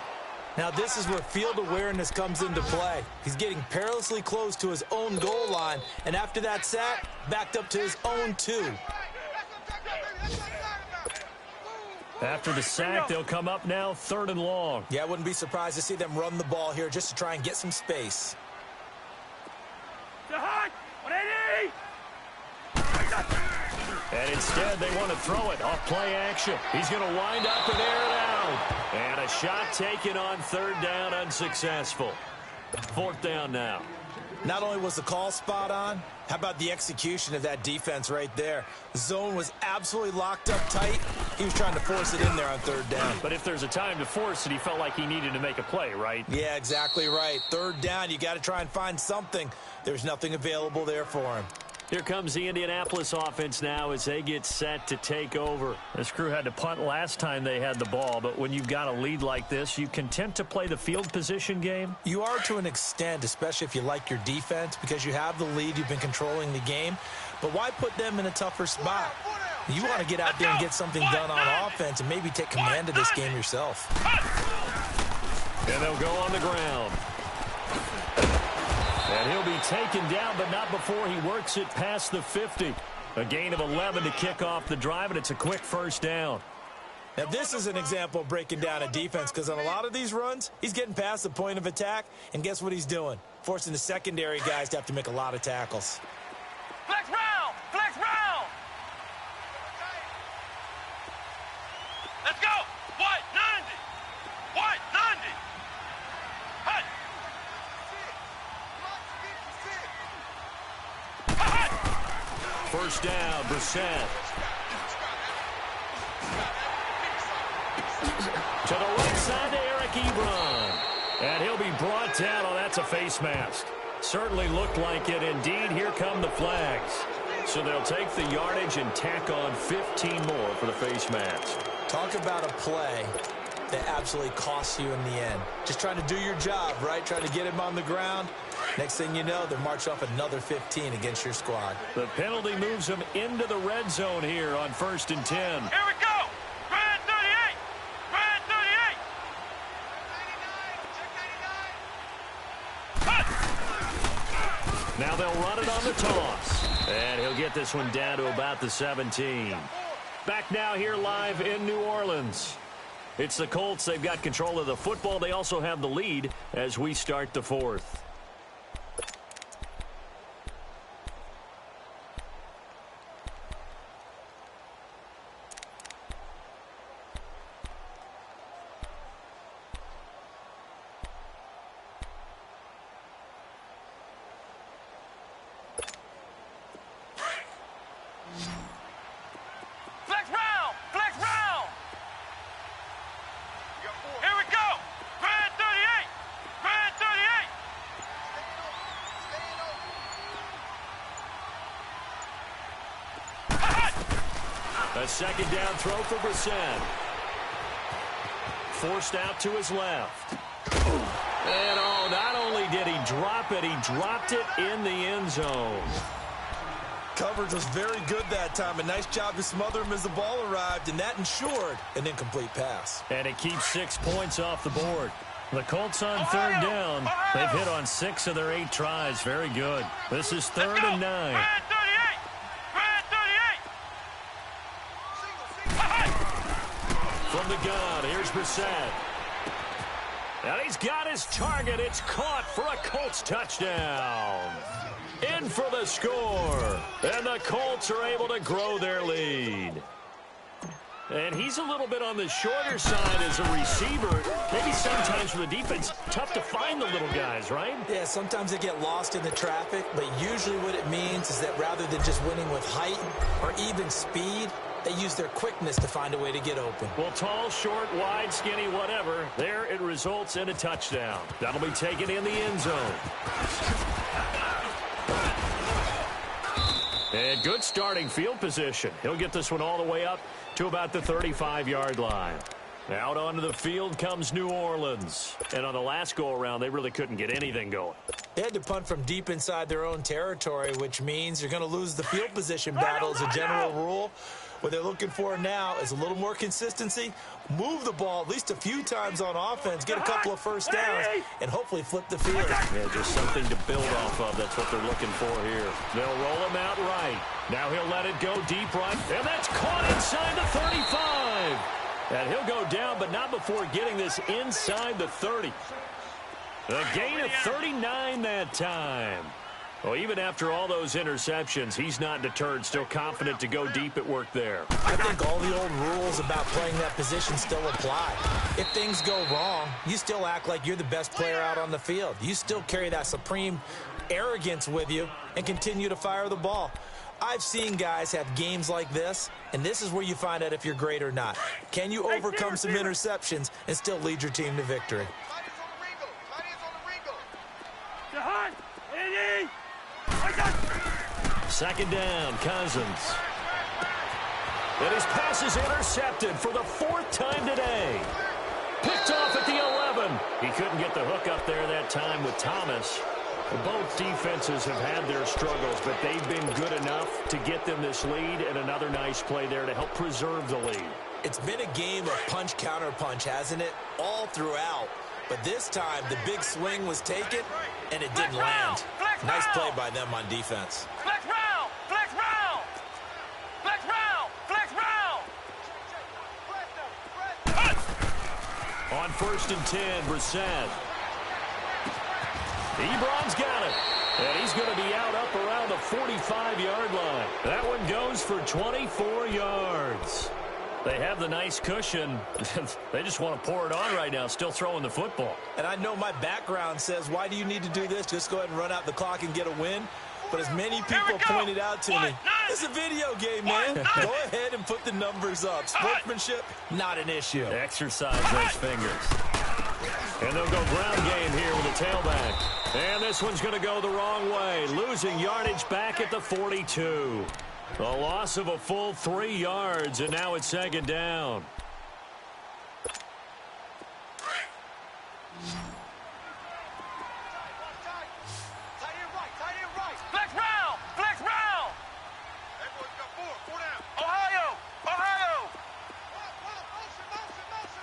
Now this is where field awareness comes into play. He's getting perilously close to his own goal line, and after that sack, backed up to his own 2. After the sack, they'll come up now 3rd and long. Yeah, I wouldn't be surprised to see them run the ball here just to try and get some space. And instead, they want to throw it off play action. He's going to wind up and air it out. And a shot taken on 3rd down, unsuccessful. 4th down now. Not only was the call spot on, how about the execution of that defense right there? The zone was absolutely locked up tight. He was trying to force it in there on 3rd down. But if there's a time to force it, he felt like he needed to make a play, right? Yeah, exactly right. 3rd down, you got to try and find something. There's nothing available there for him. Here comes the Indianapolis offense now as they get set to take over. This crew had to punt last time they had the ball, but when you've got a lead like this, you content to play the field position game? You are to an extent, especially if you like your defense, because you have the lead, you've been controlling the game. But why put them in a tougher spot? You want to get out there and get something done on offense and maybe take command of this game yourself. And they'll go on the ground. And he'll be taken down, but not before he works it past the 50. A gain of 11 to kick off the drive, and it's a quick 1st down. Now, this is an example of breaking down a defense, because on a lot of these runs, he's getting past the point of attack, and guess what he's doing? Forcing the secondary guys to have to make a lot of tackles. Flex round! Flex round! Let's go! White, 90! White, 90! Hut! First down, Brissett. To the right side to Eric Ebron. And he'll be brought down. Oh, that's a face mask. Certainly looked like it. Indeed, here come the flags. So they'll take the yardage and tack on 15 more for the face mask. Talk about a play that absolutely costs you in the end. Just trying to do your job, right? Trying to get him on the ground. Next thing you know, they'll march off another 15 against your squad. The penalty moves them into the red zone here on 1st and 10. Here we go. Brand 38. Brand 38. Now they'll run it on the toss. And he'll get this one down to about the 17. Back now here live in New Orleans. It's the Colts. They've got control of the football. They also have the lead as we start the fourth. Flex round. Flex round. Here we go. Brand 38. Brand 38. A second down throw for Brissett. Forced out to his left. And not only did he drop it, he dropped it in the end zone. Coverage was very good that time. A nice job to smother him as the ball arrived, and that ensured an incomplete pass. And it keeps 6 points off the board. The Colts on third down. They've hit on 6 of their 8 tries. Very good. This is 3rd and 9. Brand 38. Brand 38. From the gun, here's Brissett. And he's got his target. It's caught for a Colts touchdown. In for the score. And the Colts are able to grow their lead. And he's a little bit on the shorter side as a receiver. Maybe sometimes for the defense, tough to find the little guys, right? Yeah, sometimes they get lost in the traffic, but usually what it means is that rather than just winning with height or even speed, they use their quickness to find a way to get open. Well, tall, short, wide, skinny, whatever. There it results in a touchdown. That'll be taken in the end zone. And good starting field position. He'll get this one all the way up to about the 35-yard line. Out onto the field comes New Orleans. And on the last go-around, they really couldn't get anything going. They had to punt from deep inside their own territory, which means you're going to lose the field position battle as a general rule. What they're looking for now is a little more consistency, move the ball at least a few times on offense, get a couple of first downs, and hopefully flip the field. Yeah, just something to build off of. That's what they're looking for here. They'll roll him out right. Now he'll let it go deep right, and that's caught inside the 35. And he'll go down, but not before getting this inside the 30. A gain of 39 that time. Well, even after all those interceptions, he's not deterred, still confident to go deep at work there. I think all the old rules about playing that position still apply. If things go wrong, you still act like you're the best player out on the field. You still carry that supreme arrogance with you and continue to fire the ball. I've seen guys have games like this, and this is where you find out if you're great or not. Can you overcome some interceptions and still lead your team to victory? Second down, Cousins. And his pass is intercepted for the 4th time today. Picked off at the 11. He couldn't get the hook up there that time with Thomas. Both defenses have had their struggles, but they've been good enough to get them this lead, and another nice play there to help preserve the lead. It's been a game of punch-counter-punch, hasn't it? All throughout. But this time, the big swing was taken, and it didn't land. Nice play by them on defense. Flex round! Flex round! Flex round! Flex round! On 1st and 10, Brissett. Ebron's got it. And he's going to be out up around the 45-yard line. That one goes for 24 yards. They have the nice cushion. They just want to pour it on right now, still throwing the football. And I know my background says, why do you need to do this? Just go ahead and run out the clock and get a win. But as many people pointed out to me, it's a video game, man. Go ahead and put the numbers up. Sportsmanship, not an issue. Exercise those fingers. And they'll go ground game here with the tailback. And this one's going to go the wrong way, losing yardage back at the 42. A loss of a full 3 yards, and now it's second down. Flex round! Flex round! Four down. Ohio! Ohio!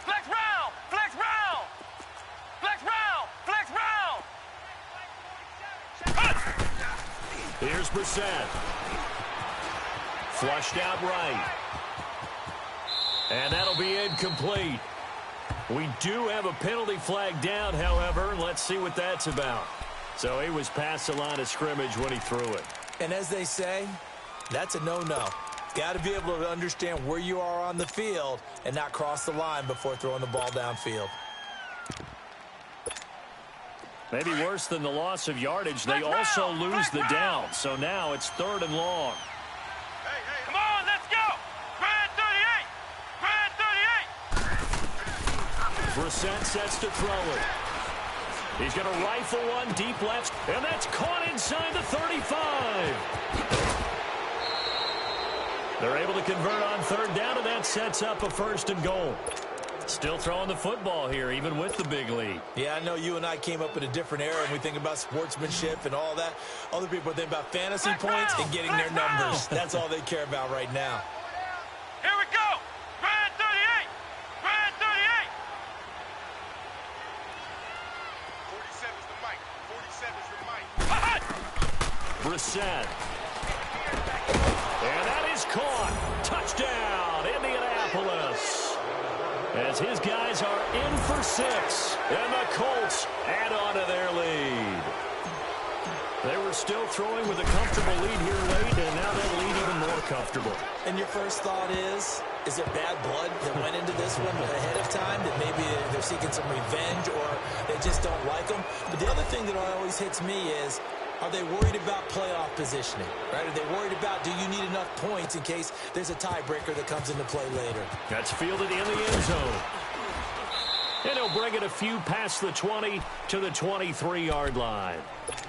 Flex round! Flex round! Flex round! Flex round! Here's Brissett. Flushed out right. And that'll be incomplete. We do have a penalty flag down, however. Let's see what that's about. So he was past the line of scrimmage when he threw it. And as they say, that's a no-no. Got to be able to understand where you are on the field and not cross the line before throwing the ball downfield. Maybe worse than the loss of yardage, they also lose the down. So now it's 3rd and long. Come on, let's go! Grand 38! Grand 38! Brissett sets to throw it. He's going to rifle one deep left, and that's caught inside the 35. They're able to convert on 3rd down, and that sets up a 1st and goal. Still throwing the football here, even with the big lead. Yeah, I know you and I came up in a different era, and we think about sportsmanship and all that. Other people think about fantasy points and getting their numbers. That's all they care about right now. Here we go! Grand 38! Grand 38! 47's the mic. 47's the mic. Brissett. And that is caught. Touchdown, Indianapolis. As his guys are in for 6. And the Colts add on to their lead. They were still throwing with a comfortable lead here late, and now that lead even more comfortable. And your first thought is there bad blood that went into this one ahead of time, that maybe they're seeking some revenge or they just don't like them? But the other thing that always hits me is, are they worried about playoff positioning, right? Are they worried about, do you need enough points in case there's a tiebreaker that comes into play later? That's fielded in the end zone. And he'll bring it a few past the 20 to the 23-yard line.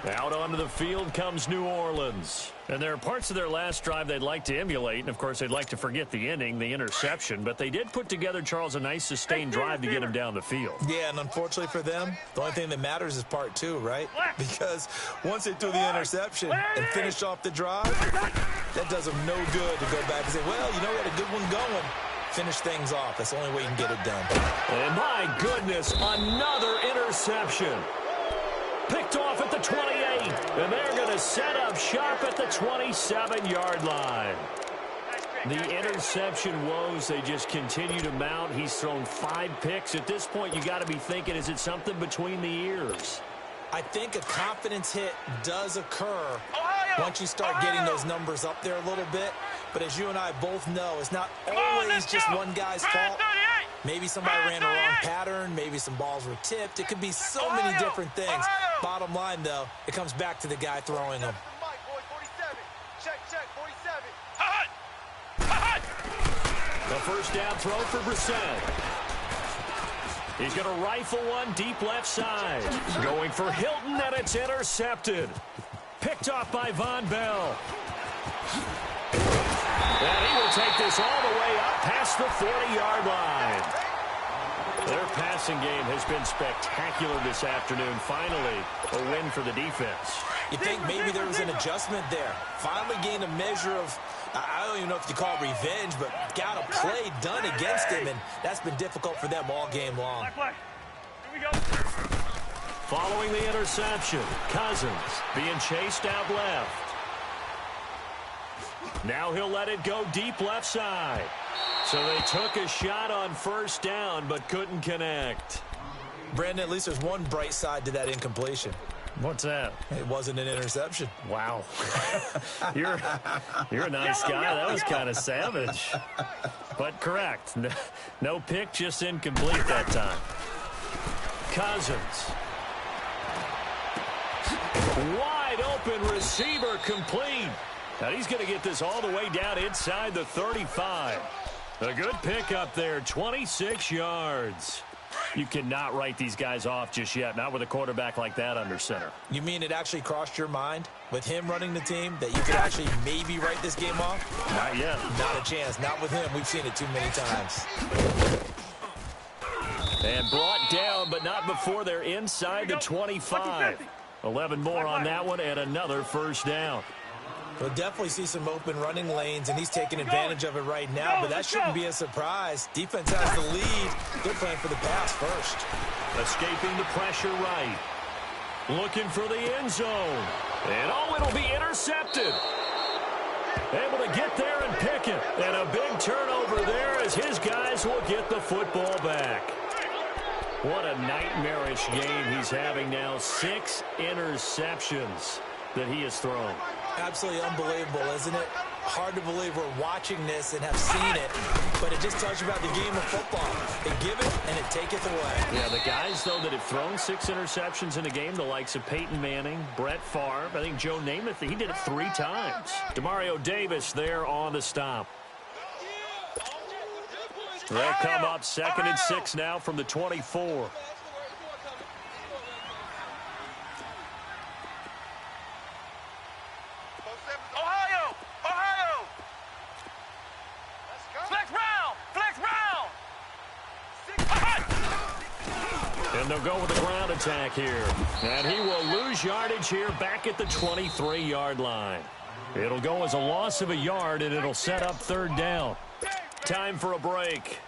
Out onto the field comes New Orleans. And there are parts of their last drive they'd like to emulate. And, of course, they'd like to forget the inning, the interception. But they did put together, Charles, a nice sustained drive to get him down the field. Yeah, and unfortunately for them, the only thing that matters is part 2, right? Because once they threw the interception and finished off the drive, that does them no good to go back and say, well, you know, we had a good one going. Finish things off. That's the only way you can get it done. And my goodness, another interception. Picked off at the 28, and they're going to set up shop at the 27-yard line. The interception woes, they just continue to mount. He's thrown 5 picks. At this point, you got to be thinking, is it something between the ears? I think a confidence hit does occur once you start getting those numbers up there a little bit. But as you and I both know, it's not always just one guy's fault. Maybe somebody ran a wrong pattern. Maybe some balls were tipped. It could be so many different things. Bottom line, though, it comes back to the guy throwing them. The first down throw for Brissett. He's going to rifle one deep left side. Going for Hilton, and it's intercepted. Picked off by Von Bell. And he will take this all the way up past the 40-yard line. Their passing game has been spectacular this afternoon. Finally, a win for the defense. You think maybe there was an adjustment there. Finally gained a measure of, I don't even know if you call it revenge, but got a play done against him, and that's been difficult for them all game long. Following the interception, Cousins being chased out left. Now he'll let it go deep left side. So they took a shot on first down, but couldn't connect. Brandon, at least there's one bright side to that incompletion. What's that? It wasn't an interception. Wow. You're a nice guy. That was kind of savage. But correct. No pick, just incomplete that time. Cousins. Wide open receiver complete. Now he's going to get this all the way down inside the 35. A good pickup there, 26 yards. You cannot write these guys off just yet, not with a quarterback like that under center. You mean it actually crossed your mind with him running the team that you could actually maybe write this game off? Not yet. Not a chance. Not with him. We've seen it too many times. And brought down, but not before they're inside the 25. 11 more on that one and another first down. We'll definitely see some open running lanes, and he's taking advantage of it right now, but that shouldn't be a surprise. Defense has the lead. They're playing for the pass first. Escaping the pressure right. Looking for the end zone. And, it'll be intercepted. Able to get there and pick it. And a big turnover there as his guys will get the football back. What a nightmarish game he's having now. 6 interceptions that he has thrown. Absolutely unbelievable, isn't it? Hard to believe we're watching this and have seen it, but it just tells you about the game of football. They give it, and it taketh away. Yeah, the guys, though, that have thrown 6 interceptions in a game, the likes of Peyton Manning, Brett Favre, I think Joe Namath, he did it 3 times. Demario Davis there on the stop. They'll come up 2nd and 6 now from the 24. And they'll go with the ground attack here. And he will lose yardage here back at the 23-yard line. It'll go as a loss of a yard, and it'll set up 3rd down. Time for a break.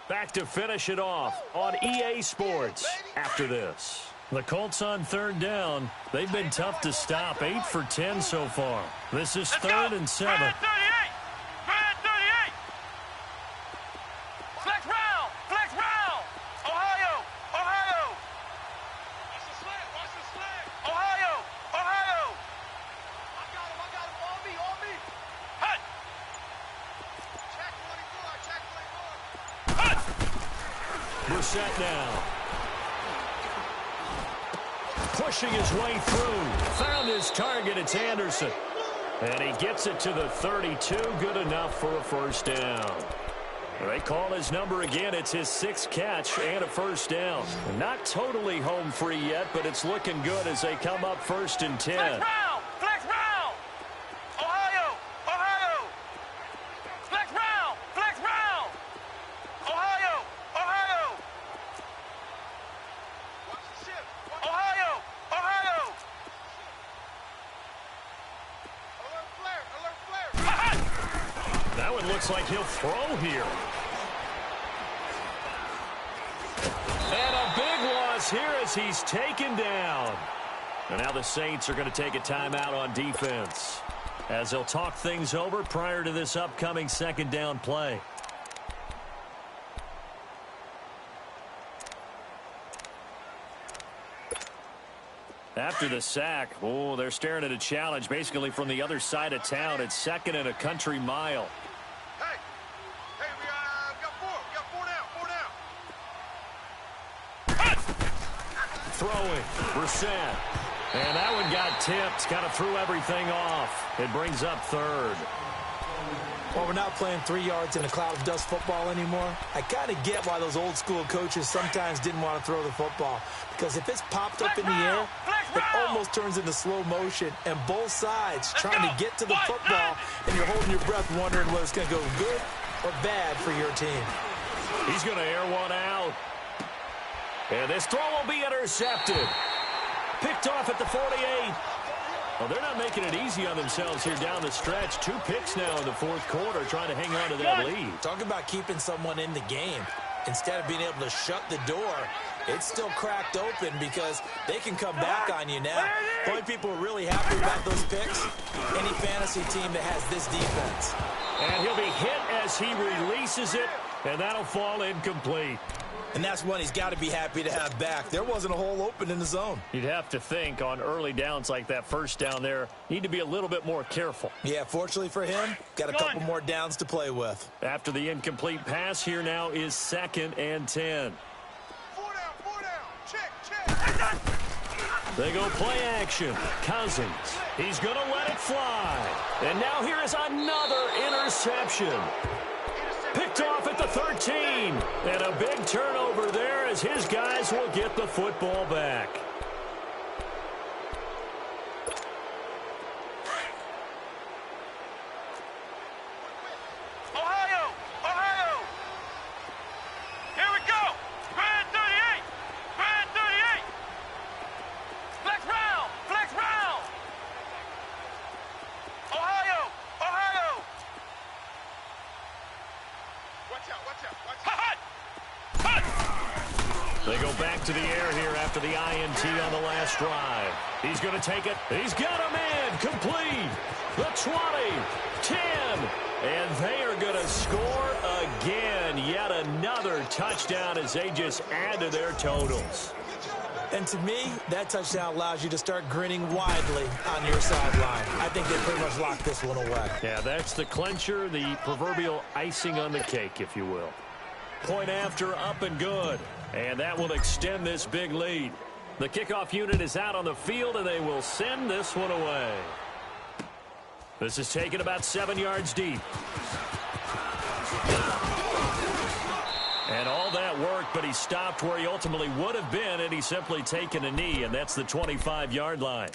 Back to finish it off on EA Sports after this. The Colts on 3rd down. They've been tough to stop. 8 for 10 so far. This is 3rd and 7. Set now. Pushing his way through. Found his target. It's Anderson. And he gets it to the 32. Good enough for a first down. They call his number again. It's his 6th catch and a first down. Not totally home free yet, but it's looking good as they come up 1st and 10. Looks like he'll throw here. And a big loss here as he's taken down. And now the Saints are going to take a timeout on defense as they'll talk things over prior to this upcoming 2nd down play. After the sack, they're staring at a challenge basically from the other side of town. It's 2nd and a country mile. Throwing, Brissett. And that one got tipped, kind of threw everything off. It brings up 3rd. Well, we're not playing 3 yards in a cloud of dust football anymore. I kind of get why those old school coaches sometimes didn't want to throw the football. Because if it's popped up in the air, it almost turns into slow motion. And both sides trying to get to the football, and you're holding your breath wondering whether it's going to go good or bad for your team. He's going to air one out. And this throw will be intercepted. Picked off at the 48. Well, they're not making it easy on themselves here down the stretch. 2 picks now in the 4th quarter trying to hang on to that lead. Talk about keeping someone in the game. Instead of being able to shut the door, it's still cracked open because they can come back on you now. The only people who are really happy about those picks, any fantasy team that has this defense. And he'll be hit as he releases it, and that'll fall incomplete. And that's one he's got to be happy to have back. There wasn't a hole open in the zone. You'd have to think on early downs like that first down there, need to be a little bit more careful. Yeah, fortunately for him, got a couple more downs to play with. After the incomplete pass, here now is 2nd and 10. 4 down, check. They go play action. Cousins, he's going to let it fly. And now here is another interception. Picked Picked off at the 13. And a big turnover there as his guys will get the football back. They go back to the air here after the INT on the last drive. He's going to take it. He's got a man complete. The 20, 10, and they are going to score again. Yet another touchdown as they just add to their totals. And to me, that touchdown allows you to start grinning widely on your sideline. I think they pretty much locked this one away. Yeah, that's the clincher, the proverbial icing on the cake, if you will. Point after, up and good. And that will extend this big lead. The kickoff unit is out on the field, and they will send this one away. This is taken about 7 yards deep. And all that worked, but he stopped where he ultimately would have been, and he's simply taken a knee, and that's the 25-yard line.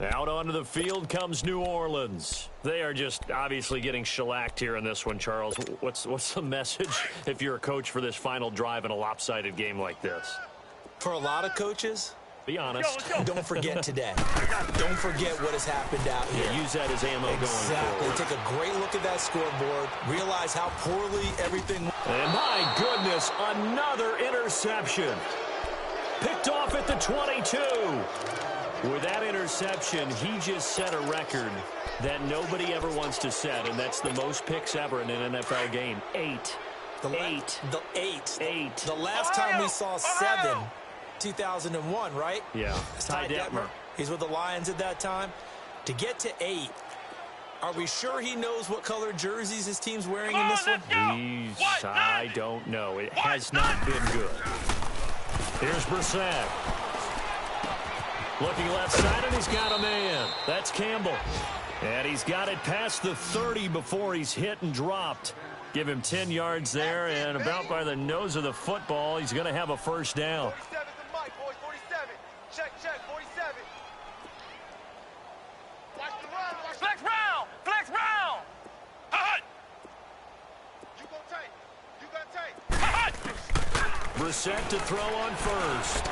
Out onto the field comes New Orleans. They are just obviously getting shellacked here in this one, Charles. What's the message if you're a coach for this final drive in a lopsided game like this? For a lot of coaches, be honest. Don't forget today. Don't forget what has happened out here. Yeah, use that as ammo going forward. Take a great look at that scoreboard. Realize how poorly everything... And my goodness, another interception. Picked off at the 22. With that interception, he just set a record that nobody ever wants to set, and that's the most picks ever in an NFL game. 8. The last time we saw 7, 2001, right? Yeah. Ty Detmer. He's with the Lions at that time. To get to 8, are we sure he knows what color jerseys his team's wearing in this one? I don't know. It has not been good. Here's Brissett. Looking left side, and he's got a man. That's Campbell. And he's got it past the 30 before he's hit and dropped. Give him 10 yards there, and about by the nose of the football, he's going to have a first down. 47 to Mike, boys. 47. Check, 47. Watch the run. Flex round. Flex round. Hut. You gonna take. Hut. Brissett to throw on first.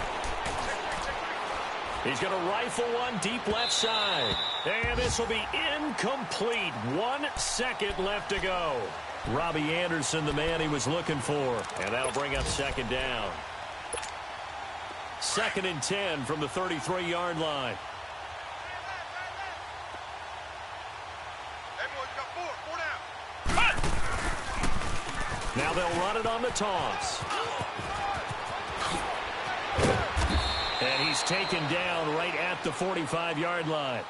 He's going to rifle one deep left side. And this will be incomplete. 1 second left to go. Robbie Anderson, the man he was looking for. And that'll bring up second down. 2nd and 10 from the 33-yard line. Now they'll run it on the toss. And he's taken down right at the 45-yard line.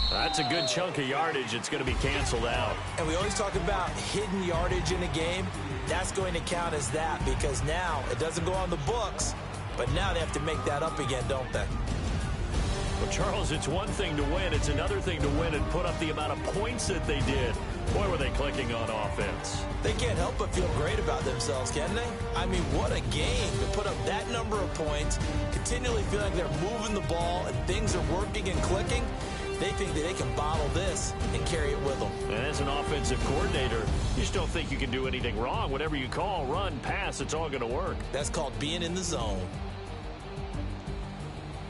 That's a good chunk of yardage. It's going to be canceled out. And we always talk about hidden yardage in a game. That's going to count as that because now it doesn't go on the books, but now they have to make that up again, don't they? Well, Charles, it's one thing to win. It's another thing to win and put up the amount of points that they did. Boy, were they clicking on offense. They can't help but feel great about themselves, can they? I mean, what a game to put up that number of points, continually feel like they're moving the ball and things are working and clicking. They think that they can bottle this and carry it with them. And as an offensive coordinator, you just don't think you can do anything wrong. Whatever you call, run, pass, it's all going to work. That's called being in the zone.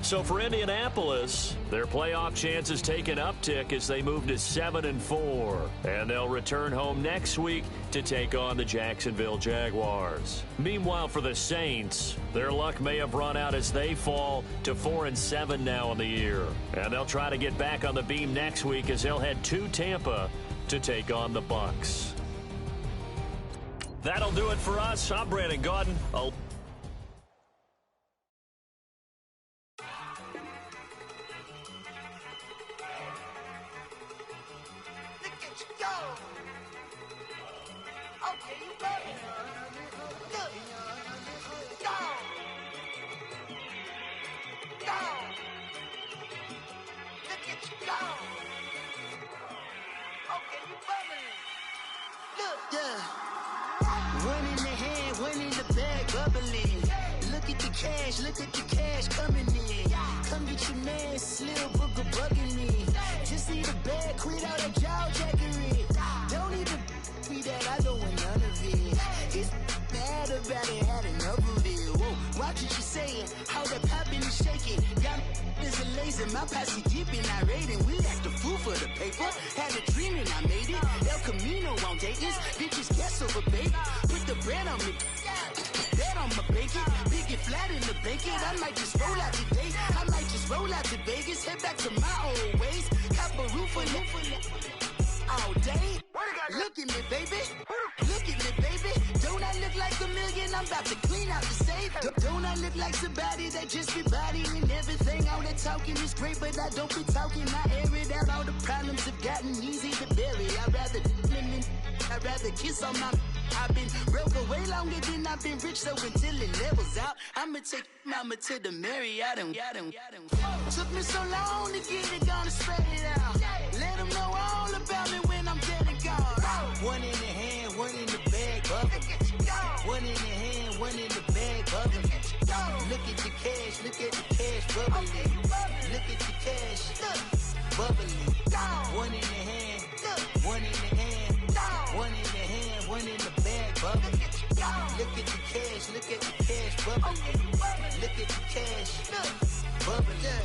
So for Indianapolis, their playoff chances take an uptick as they move to 7-4. And they'll return home next week to take on the Jacksonville Jaguars. Meanwhile, for the Saints, their luck may have run out as they fall to 4-7 now in the year. And they'll try to get back on the beam next week as they'll head to Tampa to take on the Bucs. That'll do it for us. I'm Brandon Gaudin. Yeah. One in the hand, one in the bag, bubbling. Look at the cash coming in. Come get your man, Slim Booker bugging me. Just need a bag, quit all that jaw jackery. Don't even be that, I don't want none of it. He's mad about it, had enough of it. Whoa, watch what you saying, how that poppin' and shaking. Got is a lazy, my posse deep and I raiding. We act the fool for the paper. Had a dream and I made it. El Camino on Dayton's, bitches guess over baby. Put the bread on me. Bet on my bacon, big and flat in the bacon. I might just roll out today. I might just roll out to Vegas, head back to my old ways. Cop a roof for all day. Look at me, baby. Look at me, baby. Don't I look like a million? I'm about to clean out the safe. Don't I look like somebody that just be bodying everything? All that talking is great, but I don't be talking. I air it out. All the problems have gotten easy to bury. I'd rather kiss on my. I've been broke way longer than I've been rich, so until it levels out, I'ma take mama to the Marriott and took me so long to get it, gonna spread it out. Let them know all about me when I'm dead and gone. One in the hand, one in the bag, bubbling. One in the hand, one in the bag, bubbling. Look at the cash, bubbling. Look at the cash, bubbling. One in the hand, one in the hand. One in the hand, one in the bag, bubbling. Look at the cash, bubbling. Look at the cash, bubbling.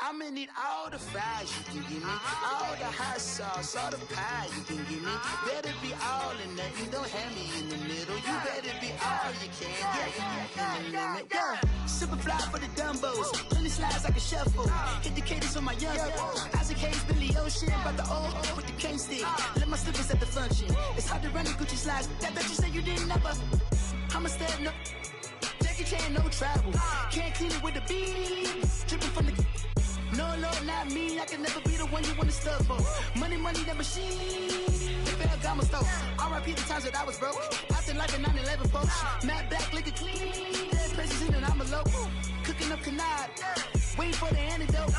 I'ma need all the fries you can give me, all the hot sauce, all the pie you can give me. Better be all or nothing, don't have me in the middle. You better be all you can, yeah, in the limit, yeah. Super fly for the Dumbos, plenty slides like a shuffle. Hit the cadence on my young Isaac Hayes, Billy Ocean, about the old with the cane stick. Let my slippers at the function. It's hard to run the Gucci slides. That bet you say you didn't never. I'ma step no. Jackie Chan, no travel. Can't clean it with the beat. Dripping from the. No, not me. I can never be the one you wanna stuff for. Money, that machine. The Ferragamo store. R.I.P. the times that I was broke. After life in 9/11, folks. Matte black, liquor clean. Dead presses in and I'm a local. Cooking up canard. Waiting for the antidote.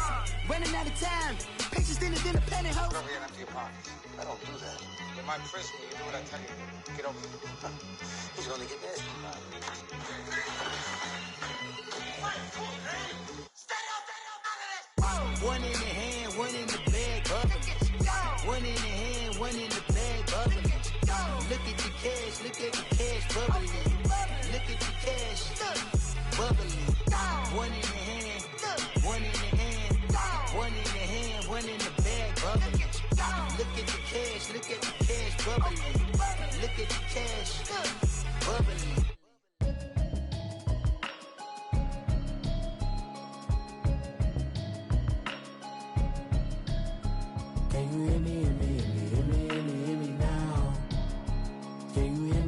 Running out of time. Patience thinner than a penny hoe. Over here and empty your pockets. I don't do that. You might frisk me. You do what I tell you. Get over here. He's gonna get nasty. One in the hand, one in the bag, bubbling. One in the hand, one in the bag, bubbling. Look at the cash, bubbling. Look at the cash, bubbling. One in the hand, one in the hand, one in the hand, one in the bag, bubbling. Look at the cash, bubbling. Look at the cash, bubbling. Can you hear me now? Can you hear me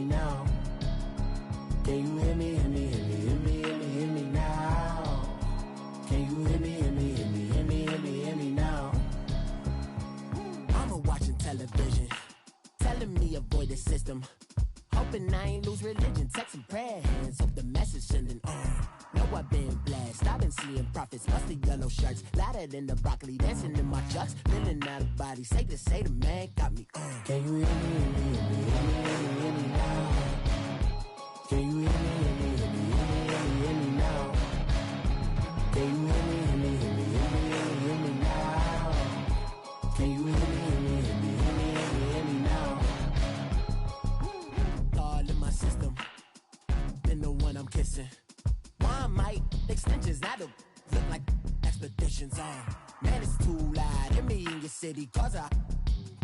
now? Can you hear me now? Can you hear me now? Mama watching television, telling me avoid the system. Hoping I ain't lose religion, texting prayer hands, hope the message sending on. Know I've been blessed, I've been seeing prophets, must the yellow shirts, louder than the broccoli, dancing in my chucks, feeling out of body, safe to say the man got me on. Can you hear me now? Can you hear me now? Can you hear me now? Can you hear me now? All in my system, been the one I'm kissing. One might extensions, I don't look like expeditions on. Man, it's too loud. Hear me in your city, cause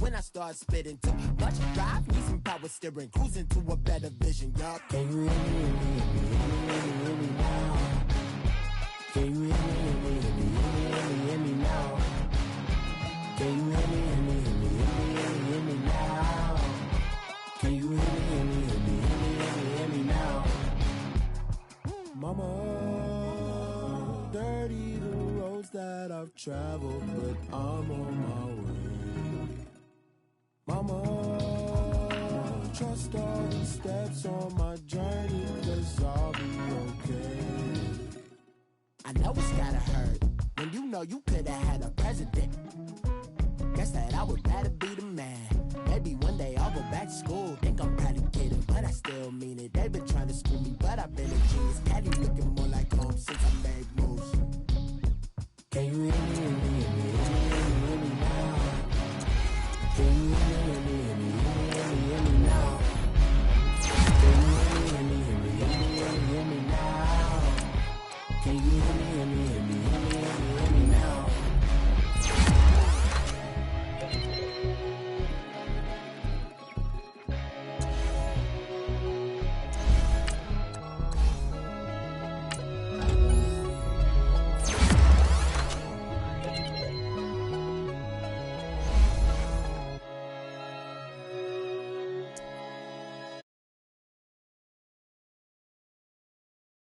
when I start spitting too much drive, need some power steering, cruising to a better vision, y'all. Can you hear me now? Can you hear me now? Can you hear me now? Can you hear me now? Mama, dirty the roads that I've traveled, but I'm on my way. Mama, trust all the steps on my journey, 'cause I'll be okay. I know it's gotta hurt when you know you could've had a president. Guess that I would rather be the man. Maybe one day I'll go back to school. Think I'm probably kidding, but I still mean it. They been trying to school me, but I've been a genius. Cali looking more like home since I made moves. Can you hear